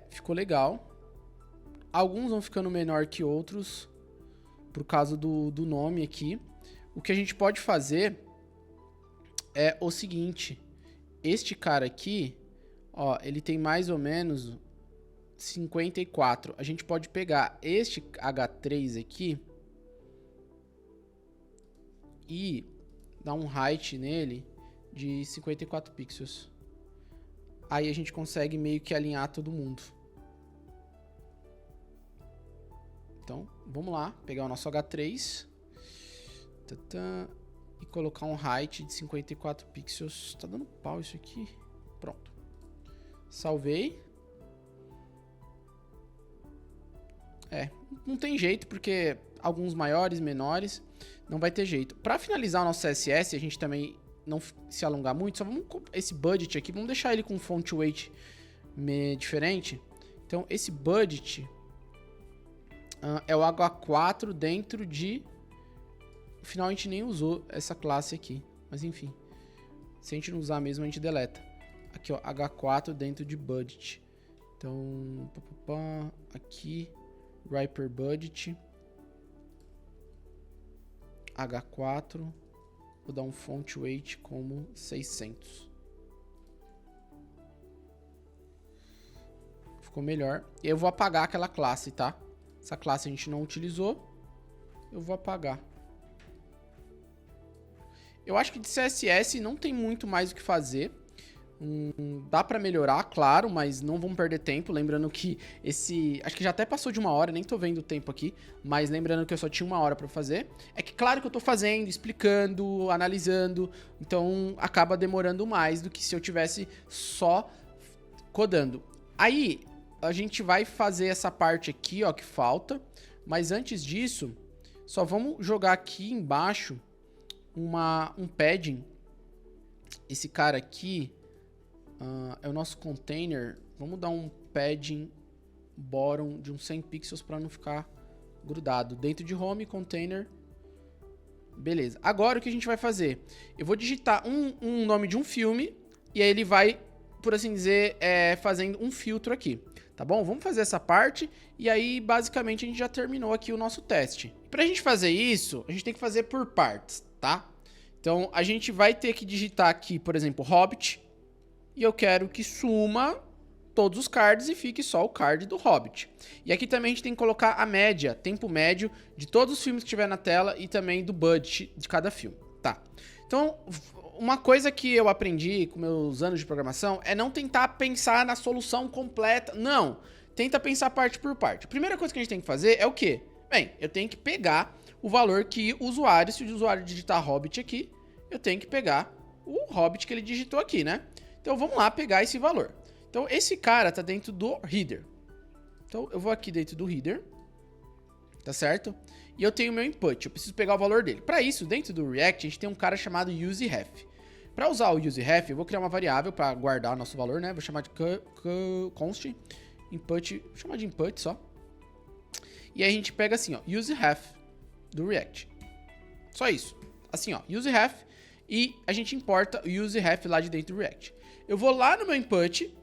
Ficou legal. Alguns vão ficando menor que outros. Por causa do nome aqui. O que a gente pode fazer é o seguinte. Este cara aqui, ó, ele tem mais ou menos 54. A gente pode pegar este H3 aqui e dar um height nele de 54 pixels. Aí a gente consegue meio que alinhar todo mundo. Então, vamos lá, pegar o nosso H3 e colocar um height de 54 pixels. Tá dando pau isso aqui. Pronto. Salvei. Não tem jeito, porque alguns maiores, menores, não vai ter jeito. Para finalizar o nosso CSS, a gente também não se alongar muito, só vamos esse budget aqui, vamos deixar ele com font weight diferente. Então, esse budget é o H4 dentro de... No final a gente nem usou essa classe aqui, mas enfim. Se a gente não usar mesmo, a gente deleta. Aqui, ó, H4 dentro de budget. Então, aqui, Riper Budget. H4. Vou dar um font weight como 600. Ficou melhor. E eu vou apagar aquela classe, tá? Essa classe a gente não utilizou. Eu vou apagar. Eu acho que de CSS não tem muito mais o que fazer. Dá pra melhorar, claro, mas não vamos perder tempo. Lembrando que esse... Acho que já até passou de 1 hora, nem tô vendo o tempo aqui. Mas lembrando que eu só tinha 1 hora pra fazer. É que claro que eu tô fazendo, explicando, analisando. Então acaba demorando mais do que se eu tivesse só codando. Aí a gente vai fazer essa parte aqui, ó, que falta. Mas antes disso, só vamos jogar aqui embaixo um padding. Esse cara aqui é o nosso container. Vamos dar um padding bottom de uns 100 pixels para não ficar grudado. Dentro de home, container. Beleza. Agora o que a gente vai fazer? Eu vou digitar um nome de um filme e aí ele vai, por assim dizer, fazendo um filtro aqui. Tá bom? Vamos fazer essa parte e aí basicamente a gente já terminou aqui o nosso teste. Pra gente fazer isso, a gente tem que fazer por partes, tá? Então a gente vai ter que digitar aqui, por exemplo, Hobbit, e eu quero que suma todos os cards e fique só o card do Hobbit. E aqui também a gente tem que colocar a média, tempo médio de todos os filmes que tiver na tela e também do budget de cada filme, tá? Então, uma coisa que eu aprendi com meus anos de programação é não tentar pensar na solução completa, não. Tenta pensar parte por parte. A primeira coisa que a gente tem que fazer é o quê? Bem, eu tenho que pegar o valor que o usuário, se o usuário digitar Hobbit aqui, eu tenho que pegar o Hobbit que ele digitou aqui, né? Então vamos lá pegar esse valor. Então esse cara tá dentro do header. Então eu vou aqui dentro do header, tá certo? E eu tenho o meu input, eu preciso pegar o valor dele. Para isso, dentro do React, a gente tem um cara chamado useRef. Para usar o useRef, eu vou criar uma variável para guardar o nosso valor, né? Vou chamar de const input, vou chamar de input só. E aí a gente pega assim, ó, useRef do React. Só isso. Assim, ó, useRef, e a gente importa o useRef lá de dentro do React. Eu vou lá no meu input,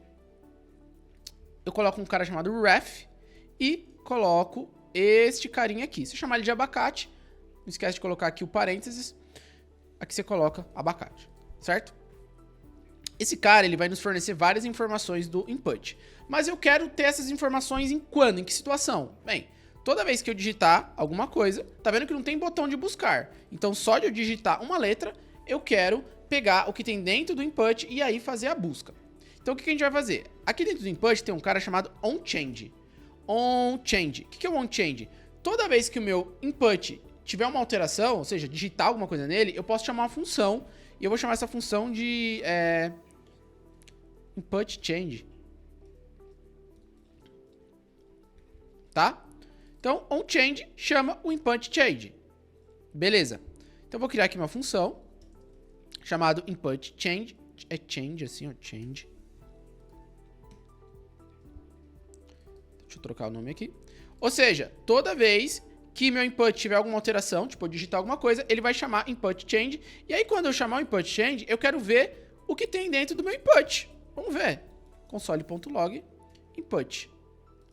eu coloco um cara chamado ref e coloco este carinha aqui. Se eu chamar ele de abacate, não esquece de colocar aqui o parênteses, aqui você coloca abacate, certo? Esse cara, ele vai nos fornecer várias informações do input. Mas eu quero ter essas informações em quando? Em que situação? Bem, toda vez que eu digitar alguma coisa, tá vendo que não tem botão de buscar. Então, só de eu digitar uma letra, eu quero pegar o que tem dentro do input e aí fazer a busca. Então, o que a gente vai fazer? Aqui dentro do input tem um cara chamado onChange. OnChange. O que é o onChange? Toda vez que o meu input tiver uma alteração, ou seja, digitar alguma coisa nele, eu posso chamar uma função, e eu vou chamar essa função de input change. Tá? Então, onChange chama o input change. Beleza. Então, eu vou criar aqui uma função chamado input change. É change, assim, ó, change. Deixa eu trocar o nome aqui. Ou seja, toda vez que meu input tiver alguma alteração, tipo eu digitar alguma coisa, ele vai chamar input change. E aí quando eu chamar o input change, eu quero ver o que tem dentro do meu input. Vamos ver. Console.log input.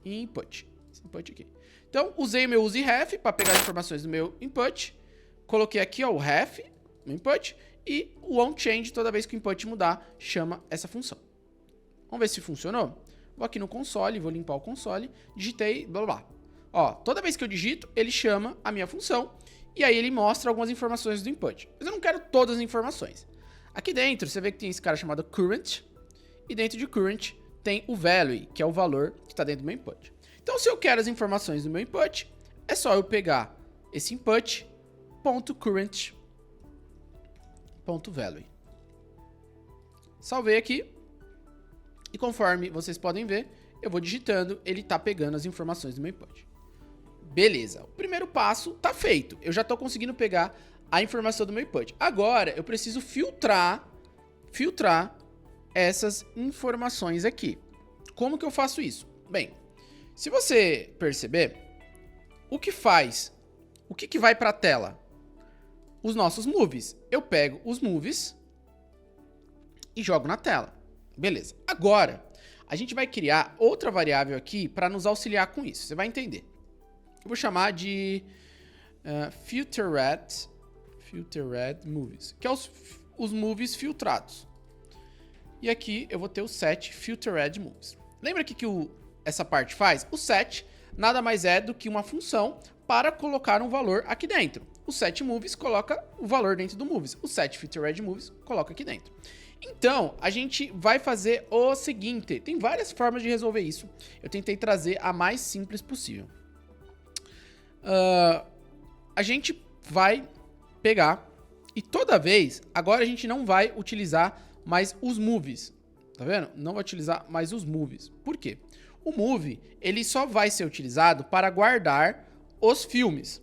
Input. Esse input aqui. Então, usei o meu useRef para pegar as informações do meu input. Coloquei aqui, ó, o ref, no input. E o onChange, toda vez que o input mudar, chama essa função. Vamos ver se funcionou? Vou aqui no console, vou limpar o console, digitei, blá blá blá. Ó, toda vez que eu digito, ele chama a minha função e aí ele mostra algumas informações do input. Mas eu não quero todas as informações. Aqui dentro, você vê que tem esse cara chamado current e dentro de current tem o value, que é o valor que está dentro do meu input. Então, se eu quero as informações do meu input, é só eu pegar esse input.current.value. Salvei aqui. E conforme vocês podem ver, eu vou digitando, ele tá pegando as informações do meu input. Beleza, o primeiro passo tá feito. Eu já tô conseguindo pegar a informação do meu input. Agora, eu preciso filtrar essas informações aqui. Como que eu faço isso? Bem, se você perceber, o que vai pra tela? Os nossos movies. Eu pego os movies e jogo na tela. Beleza. Agora, a gente vai criar outra variável aqui para nos auxiliar com isso. Você vai entender. Eu vou chamar de filtered movies, que é os movies filtrados. E aqui eu vou ter o set filtered movies. Lembra que essa parte faz? O set nada mais é do que uma função para colocar um valor aqui dentro. O set movies coloca o valor dentro do movies. O set filtered movies coloca aqui dentro. Então, a gente vai fazer o seguinte. Tem várias formas de resolver isso. Eu tentei trazer a mais simples possível. A gente vai pegar e toda vez, agora a gente não vai utilizar mais os movies. Tá vendo? Não vai utilizar mais os movies. Por quê? O movie, ele só vai ser utilizado para guardar os filmes.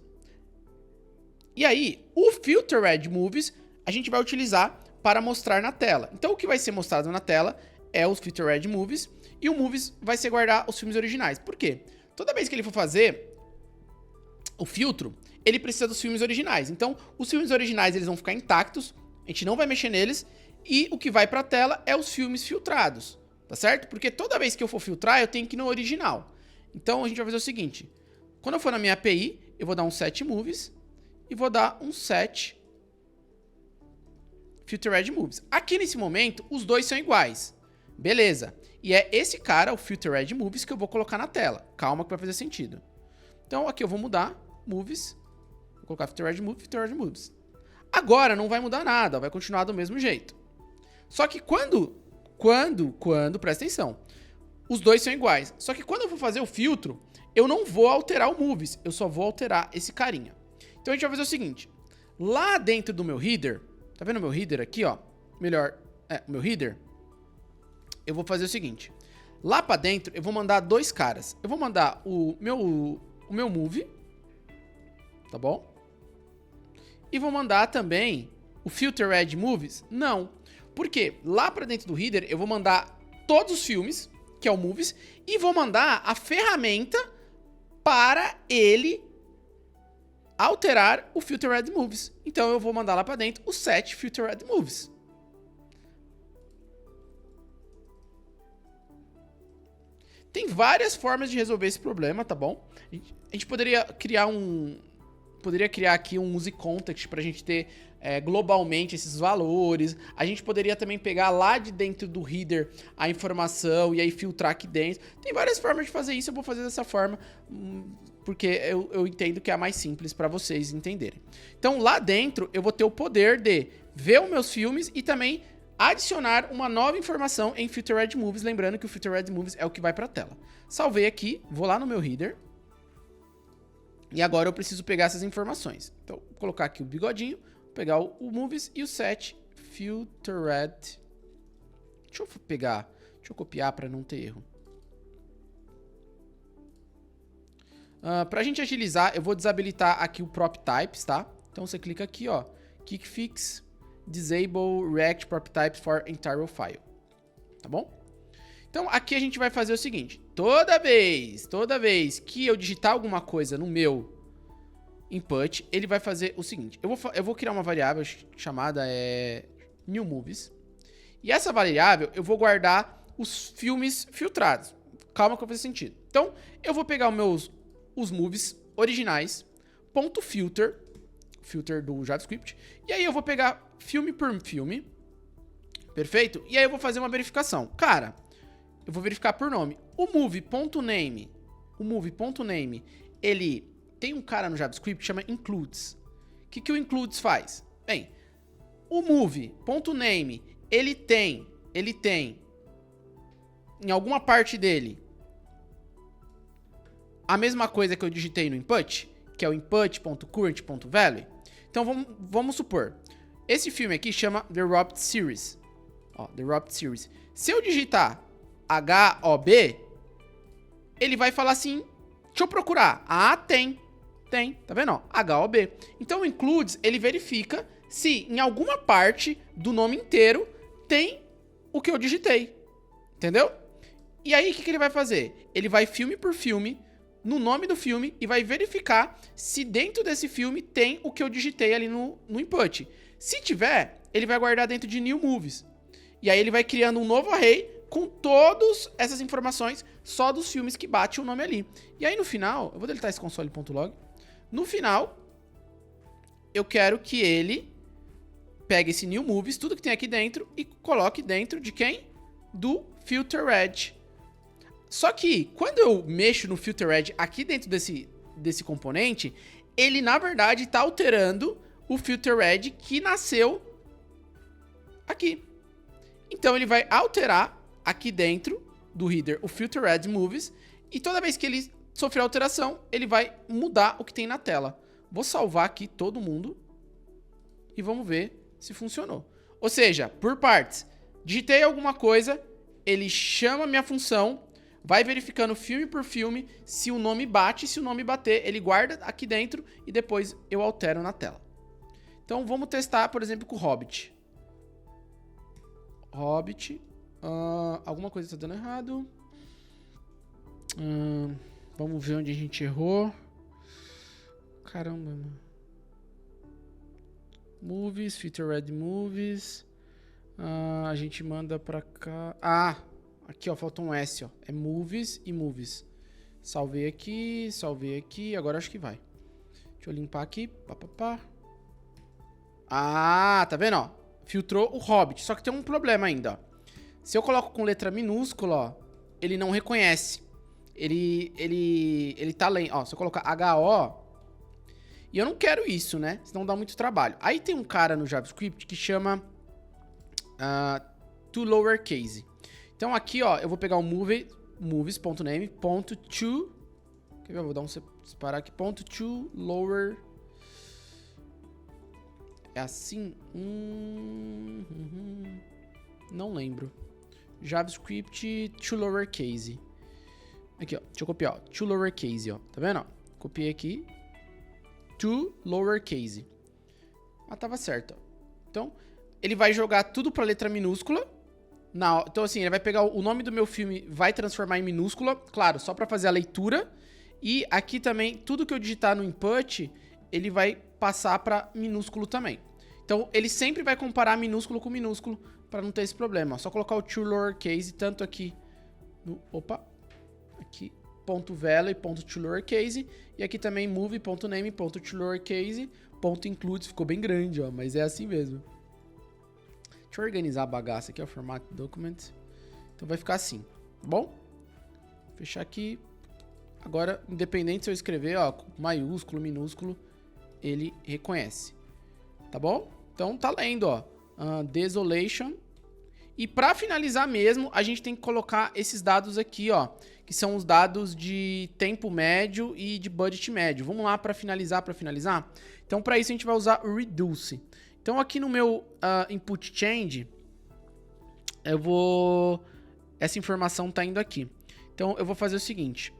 E aí, o filtered movies, a gente vai utilizar para mostrar na tela. Então, o que vai ser mostrado na tela é os Filter Red Movies, e o Movies vai ser guardar os filmes originais. Por quê? Toda vez que ele for fazer o filtro, ele precisa dos filmes originais. Então, os filmes originais eles vão ficar intactos, a gente não vai mexer neles, e o que vai pra tela é os filmes filtrados, tá certo? Porque toda vez que eu for filtrar, eu tenho que ir no original. Então, a gente vai fazer o seguinte, quando eu for na minha API, eu vou dar um set movies e vou dar um set filter red movies. Aqui nesse momento, os dois são iguais. Beleza. E é esse cara, o filter red movies, que eu vou colocar na tela. Calma que vai fazer sentido. Então, aqui eu vou mudar movies. Vou colocar filter red movies. Agora não vai mudar nada, vai continuar do mesmo jeito. Só que quando, presta atenção, os dois são iguais. Só que quando eu for fazer o filtro, eu não vou alterar o movies, eu só vou alterar esse carinha. Então a gente vai fazer o seguinte, lá dentro do meu header, tá vendo o meu header aqui, ó? O meu header, eu vou fazer o seguinte, lá pra dentro eu vou mandar dois caras. Eu vou mandar o meu movie, tá bom? E vou mandar também o filter red movies? Não. Por quê? Lá pra dentro do header eu vou mandar todos os filmes, que é o movies, e vou mandar a ferramenta para ele alterar o filter red movies. Então eu vou mandar lá pra dentro o set filter red movies. Tem várias formas de resolver esse problema, tá bom? A gente poderia criar aqui um use context pra gente ter globalmente esses valores. A gente poderia também pegar lá de dentro do header a informação e aí filtrar aqui dentro. Tem várias formas de fazer isso, eu vou fazer dessa forma porque eu entendo que é a mais simples para vocês entenderem. Então lá dentro eu vou ter o poder de ver os meus filmes e também adicionar uma nova informação em Filter Red Movies, lembrando que o Filter Red Movies é o que vai para a tela. Salvei aqui, vou lá no meu header. E agora eu preciso pegar essas informações. Então, vou colocar aqui o bigodinho, pegar o Movies e o set Filter Red. Deixa eu copiar para não ter erro. Pra gente agilizar, eu vou desabilitar aqui o Prop Types, tá? Então você clica aqui, ó, Kick Fix, Disable React Prop Types for Entire File. Tá bom? Então aqui a gente vai fazer o seguinte, toda vez que eu digitar alguma coisa no meu input, ele vai fazer o seguinte, eu vou criar uma variável chamada new movies, e essa variável eu vou guardar os filmes filtrados. Calma que vai fazer sentido. Então eu vou pegar os movies originais, .filter do JavaScript, e aí eu vou pegar filme por filme, perfeito? E aí eu vou fazer uma verificação. Cara, eu vou verificar por nome. O movie.name, ele tem um cara no JavaScript que chama includes. O que o includes faz? Bem, o movie.name, ele tem em alguma parte dele a mesma coisa que eu digitei no input, que é o input.current.value. Então vamos supor, esse filme aqui chama The Robbed Series. Ó, The Robbed Series. Se eu digitar HOB, ele vai falar assim, deixa eu procurar. Ah, tem, tá vendo? Ó, HOB. Então o includes, ele verifica se em alguma parte do nome inteiro tem o que eu digitei. Entendeu? E aí o que ele vai fazer? Ele vai filme por filme, no nome do filme, e vai verificar se dentro desse filme tem o que eu digitei ali no input. Se tiver, ele vai guardar dentro de new movies. E aí ele vai criando um novo array com todas essas informações só dos filmes que bate o nome ali. E aí no final, eu vou deletar esse console.log. No final, eu quero que ele pegue esse new movies, tudo que tem aqui dentro, e coloque dentro de quem? Do filter red. Só que quando eu mexo no filter red aqui dentro desse componente, ele na verdade está alterando o filter red que nasceu aqui. Então ele vai alterar aqui dentro do header o filter red movies, e toda vez que ele sofrer alteração, ele vai mudar o que tem na tela. Vou salvar aqui todo mundo e vamos ver se funcionou. Ou seja, por partes, digitei alguma coisa, ele chama a minha função, vai verificando filme por filme, se o nome bate, se o nome bater, ele guarda aqui dentro e depois eu altero na tela. Então vamos testar, por exemplo, com o Hobbit. Alguma coisa tá dando errado. Vamos ver onde a gente errou. Caramba, mano. Movies, Featured Movies. A gente manda pra cá. Aqui, ó, falta um S, ó. É Movies e Movies. Salvei aqui. Agora acho que vai. Deixa eu limpar aqui. Tá vendo, ó? Filtrou o Hobbit. Só que tem um problema ainda, ó. Se eu coloco com letra minúscula, ó, ele não reconhece. Ele tá lento. Ó, se eu colocar HO... E eu não quero isso, né? Senão dá muito trabalho. Aí tem um cara no JavaScript que chama toLowerCase. Então aqui, ó, eu vou pegar o movies.name.to. Quer ver? Eu vou dar um separar aqui. .toLower. É assim? Não lembro. JavaScript toLowerCase. Aqui, ó. Deixa eu copiar, ó. toLowerCase, ó. Tá vendo, ó? Copiei aqui. toLowerCase. Tava certo, ó. Então, ele vai jogar tudo pra letra minúscula. Então, assim, ele vai pegar o nome do meu filme, vai transformar em minúscula. Claro, só pra fazer a leitura. E aqui também, tudo que eu digitar no input, ele vai passar pra minúsculo também. Então, ele sempre vai comparar minúsculo com minúsculo pra não ter esse problema. Só colocar o toLowerCase tanto aqui no... Aqui. .value e .toLowerCase. E aqui também move.name.toLowerCase. .includes. Ficou bem grande, ó. Mas é assim mesmo. Deixa eu organizar a bagaça aqui, ó. Format document. Então vai ficar assim. Tá bom? Fechar aqui. Agora, independente se eu escrever, ó, maiúsculo, minúsculo, ele reconhece. Tá bom? Então tá lendo, ó. Desolation. E pra finalizar mesmo, a gente tem que colocar esses dados aqui, ó. Que são os dados de tempo médio e de budget médio. Vamos lá para finalizar, Então, para isso, a gente vai usar o reduce. Então, aqui no meu input change, essa informação tá indo aqui. Então, eu vou fazer o seguinte.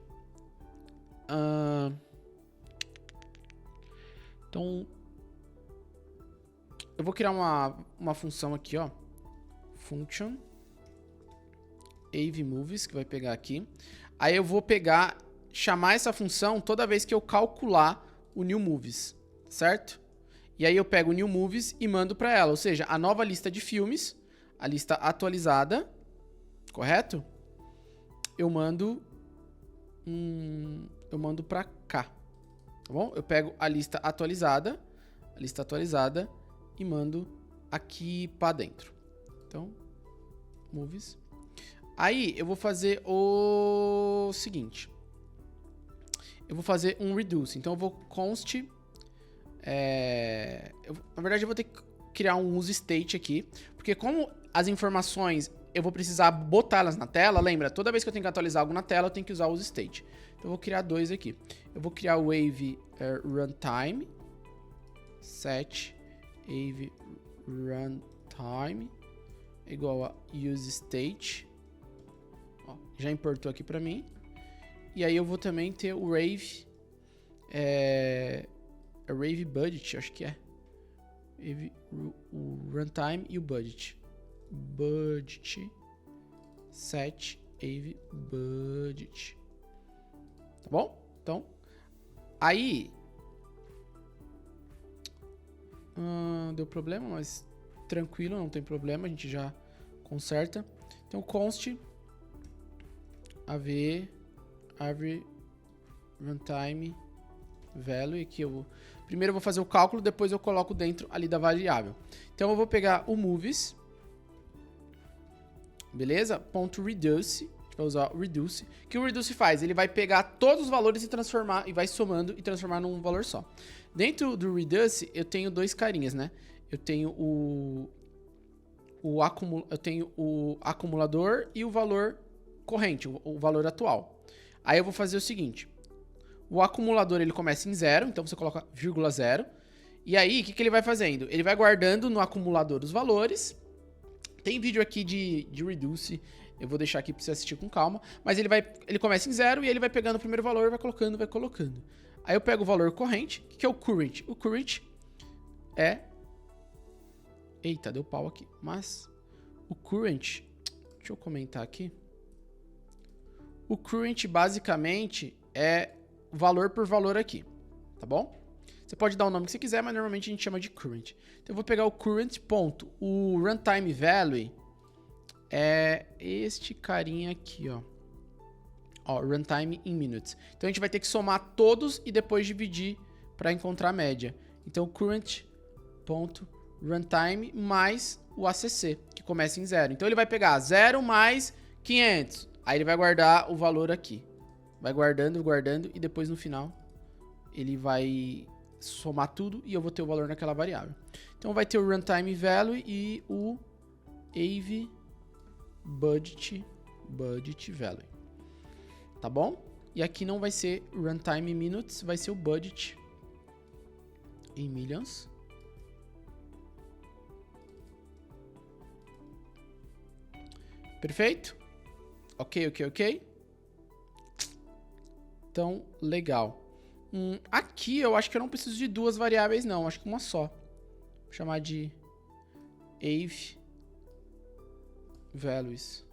Então, eu vou criar uma função aqui, ó. Function. AveMovies, que vai pegar aqui. Aí eu vou chamar essa função toda vez que eu calcular o NewMovies, certo? E aí eu pego o NewMovies e mando para ela, ou seja, a nova lista de filmes, a lista atualizada, correto? Eu mando para cá, tá bom? Eu pego a lista atualizada e mando aqui para dentro. Então, movies. Aí, eu vou fazer o seguinte. Eu vou fazer um reduce. Então, eu vou const... na verdade, eu vou ter que criar um useState aqui. Porque como as informações eu vou precisar botá-las na tela, lembra? Toda vez que eu tenho que atualizar algo na tela, eu tenho que usar o useState. Então, eu vou criar dois aqui. Eu vou criar o wave runtime. Set wave runtime igual a useState. Já importou aqui pra mim. E aí eu vou também ter o Rave. Rave Budget, acho que é. O Runtime e o Budget. Budget. Set Rave Budget. Tá bom? Então, aí... deu problema, mas tranquilo, não tem problema. A gente já conserta. Então, const... AV runtime value, que primeiro eu vou fazer o cálculo, depois eu coloco dentro ali da variável. Então eu vou pegar o movies, beleza? .reduce, a gente vai usar o reduce. O que o reduce faz? Ele vai pegar todos os valores e transformar, e vai somando e transformar num valor só. Dentro do reduce eu tenho dois carinhas, né? Eu tenho eu tenho o acumulador e o valor corrente, o valor atual. Aí eu vou fazer o seguinte. O acumulador, ele começa em 0, então você coloca vírgula 0. E aí, o que ele vai fazendo? Ele vai guardando no acumulador os valores. Tem vídeo aqui de reduce, eu vou deixar aqui para você assistir com calma. Mas ele começa em 0 e ele vai pegando o primeiro valor, vai colocando. Aí eu pego o valor corrente. O que é o current? O current é... Eita, deu pau aqui. Mas o current... Deixa eu comentar aqui. O current basicamente é valor por valor aqui, tá bom? Você pode dar o nome que você quiser, mas normalmente a gente chama de current. Então eu vou pegar o current ponto. O runtime value é este carinha aqui, ó. Ó, runtime in minutes. Então a gente vai ter que somar todos e depois dividir para encontrar a média. Então current ponto runtime mais o ACC, que começa em 0. Então ele vai pegar 0 mais 500. Aí ele vai guardar o valor aqui. Vai guardando, guardando e depois no final ele vai somar tudo e eu vou ter o valor naquela variável. Então vai ter o runtime value e o AV budget value. Tá bom? E aqui não vai ser runtime minutes, vai ser o budget em millions. Perfeito? Ok. Então, legal. Aqui eu acho que eu não preciso de duas variáveis, não. Acho que uma só. Vou chamar de AV values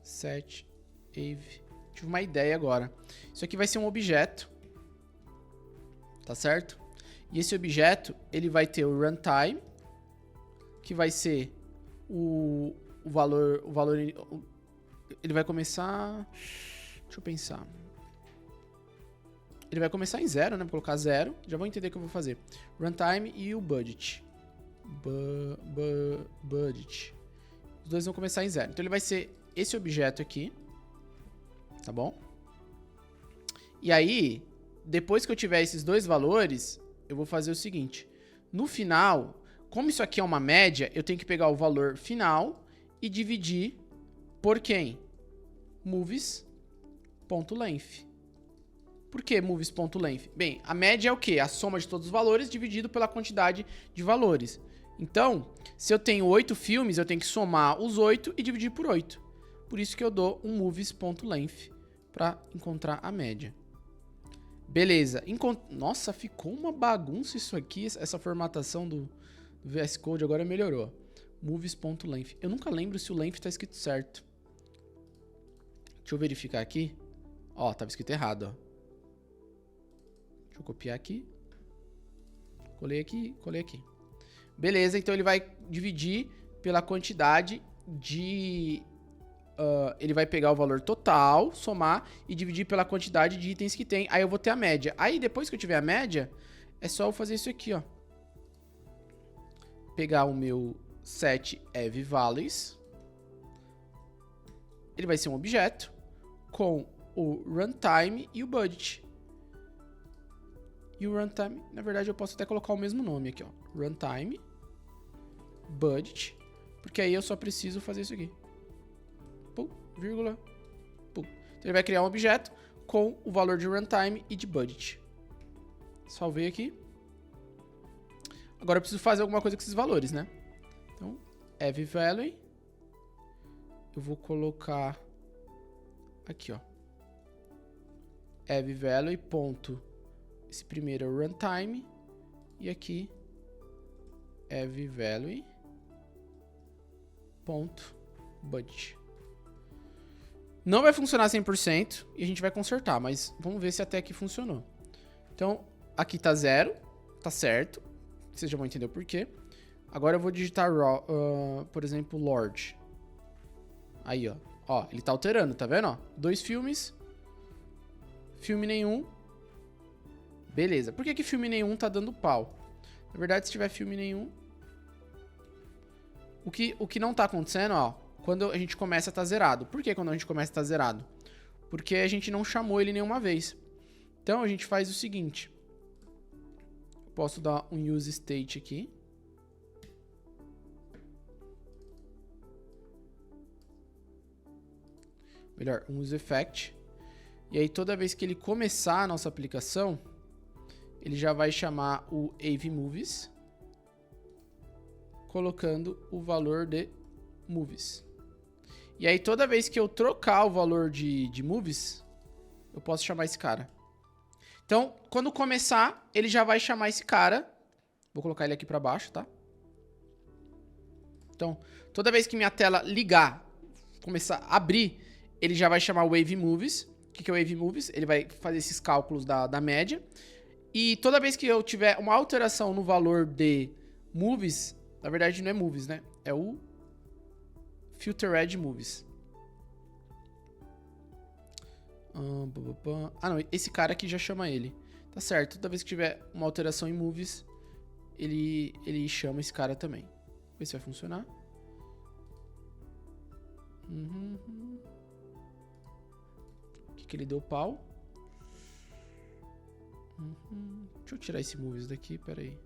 set AV. Tive uma ideia agora. Isso aqui vai ser um objeto. Tá certo? E esse objeto, ele vai ter o runtime, que vai ser o valor... Ele vai começar... Deixa eu pensar. Ele vai começar em 0, né? Vou colocar 0. Já vou entender o que eu vou fazer. Runtime e o budget. Budget. Os dois vão começar em 0. Então ele vai ser esse objeto aqui. Tá bom? E aí, depois que eu tiver esses dois valores, eu vou fazer o seguinte. No final, como isso aqui é uma média, eu tenho que pegar o valor final e dividir por quem? Movies.length. Por que movies.length? Bem, a média é o quê? A soma de todos os valores dividido pela quantidade de valores. Então, se eu tenho 8 filmes, eu tenho que somar os 8 e dividir por 8. Por isso que eu dou um movies.length para encontrar a média. Beleza. Nossa, ficou uma bagunça isso aqui. Essa formatação do VS Code agora melhorou. Movies.length. Eu nunca lembro se o length está escrito certo. Deixa eu verificar aqui. Ó, estava escrito errado, ó. Deixa eu copiar aqui. Colei aqui, colei aqui. Beleza, então ele vai dividir pela quantidade de... ele vai pegar o valor total, somar e dividir pela quantidade de itens que tem. Aí eu vou ter a média. Aí depois que eu tiver a média, é só eu fazer isso aqui, ó. Pegar o meu set AV values. Ele vai ser um objeto com o runtime e o budget. E o runtime, na verdade eu posso até colocar o mesmo nome aqui, ó. Runtime, budget, porque aí eu só preciso fazer isso aqui. Pum, vírgula, pum. Então ele vai criar um objeto com o valor de runtime e de budget. Salvei aqui. Agora eu preciso fazer alguma coisa com esses valores, né? Então, AV value. Eu vou colocar aqui, ó. AV value ponto. Esse primeiro é o runtime. E aqui, AV value ponto budget. Não vai funcionar 100% e a gente vai consertar, mas vamos ver se até aqui funcionou. Então, aqui tá 0, tá certo. Vocês já vão entender o porquê. Agora eu vou digitar, por exemplo, Lord. Aí, ó. Ó, ele tá alterando, tá vendo? Ó, 2 filmes. Filme nenhum. Beleza. Por que filme nenhum tá dando pau? Na verdade, se tiver filme nenhum... O que não tá acontecendo, ó, quando a gente começa tá zerado. Por que quando a gente começa tá zerado? Porque a gente não chamou ele nenhuma vez. Então a gente faz o seguinte. Eu posso dar um use state aqui. Melhor, um use effect. E aí toda vez que ele começar a nossa aplicação, ele já vai chamar o AVMovies, colocando o valor de movies. E aí toda vez que eu trocar o valor de movies, eu posso chamar esse cara. Então, quando começar, ele já vai chamar esse cara. Vou colocar ele aqui para baixo, tá? Então, toda vez que minha tela ligar começar a abrir, ele já vai chamar Wave Movies. O que é o Wave Movies? Ele vai fazer esses cálculos da média. E toda vez que eu tiver uma alteração no valor de Movies, na verdade não é Movies, né? É o Filtered Movies. Ah, não, esse cara aqui já chama ele. Tá certo, toda vez que tiver uma alteração em Movies, ele chama esse cara também. Vamos ver se vai funcionar. O que ele deu pau? Deixa eu tirar esse Movies daqui, peraí.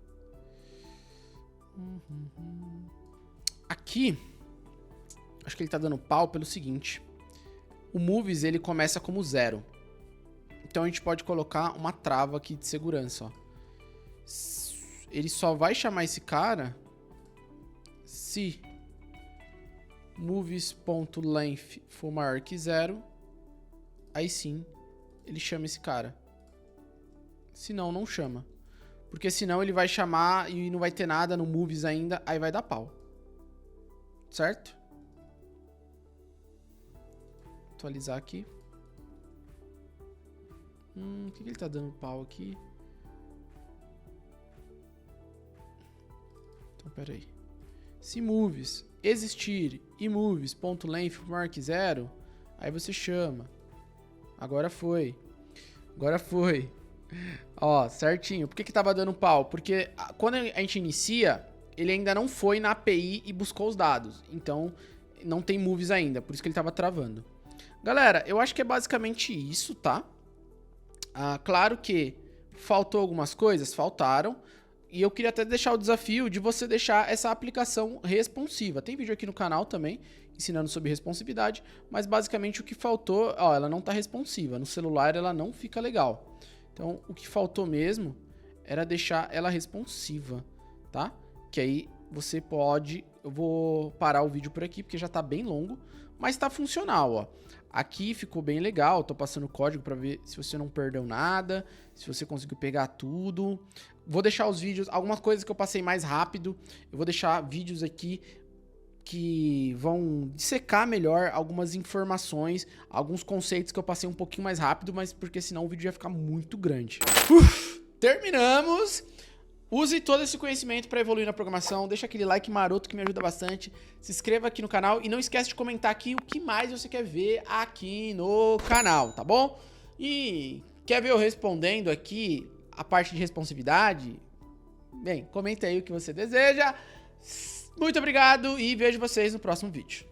Aqui, acho que ele tá dando pau pelo seguinte. O Movies, ele começa como 0. Então a gente pode colocar uma trava aqui de segurança, ó. Ele só vai chamar esse cara se movies.length for maior que 0. Aí sim, ele chama esse cara. Senão, não chama. Porque senão ele vai chamar e não vai ter nada no movies ainda, aí vai dar pau. Certo? Atualizar aqui. O que ele tá dando pau aqui? Então, pera aí. Se movies existir e movies.length maior que 0, aí você chama. Agora foi. Agora foi. Ó, certinho. Por que tava dando pau? Porque quando a gente inicia, ele ainda não foi na API e buscou os dados. Então, não tem movies ainda. Por isso que ele tava travando. Galera, eu acho que é basicamente isso, tá? Claro que faltou algumas coisas, faltaram. E eu queria até deixar o desafio de você deixar essa aplicação responsiva. Tem vídeo aqui no canal também, ensinando sobre responsividade. Mas basicamente o que faltou, ó, ela não tá responsiva. No celular ela não fica legal. Então o que faltou mesmo era deixar ela responsiva, tá? Que aí você pode... Eu vou parar o vídeo por aqui porque já tá bem longo. Mas tá funcional, ó. Aqui ficou bem legal, tô passando o código para ver se você não perdeu nada, se você conseguiu pegar tudo. Vou deixar os vídeos, algumas coisas que eu passei mais rápido, eu vou deixar vídeos aqui que vão dissecar melhor algumas informações, alguns conceitos que eu passei um pouquinho mais rápido, mas porque senão o vídeo ia ficar muito grande. Terminamos! Use todo esse conhecimento para evoluir na programação, deixa aquele like maroto que me ajuda bastante, se inscreva aqui no canal e não esquece de comentar aqui o que mais você quer ver aqui no canal, tá bom? E quer ver eu respondendo aqui a parte de responsividade? Bem, comenta aí o que você deseja. Muito obrigado e vejo vocês no próximo vídeo.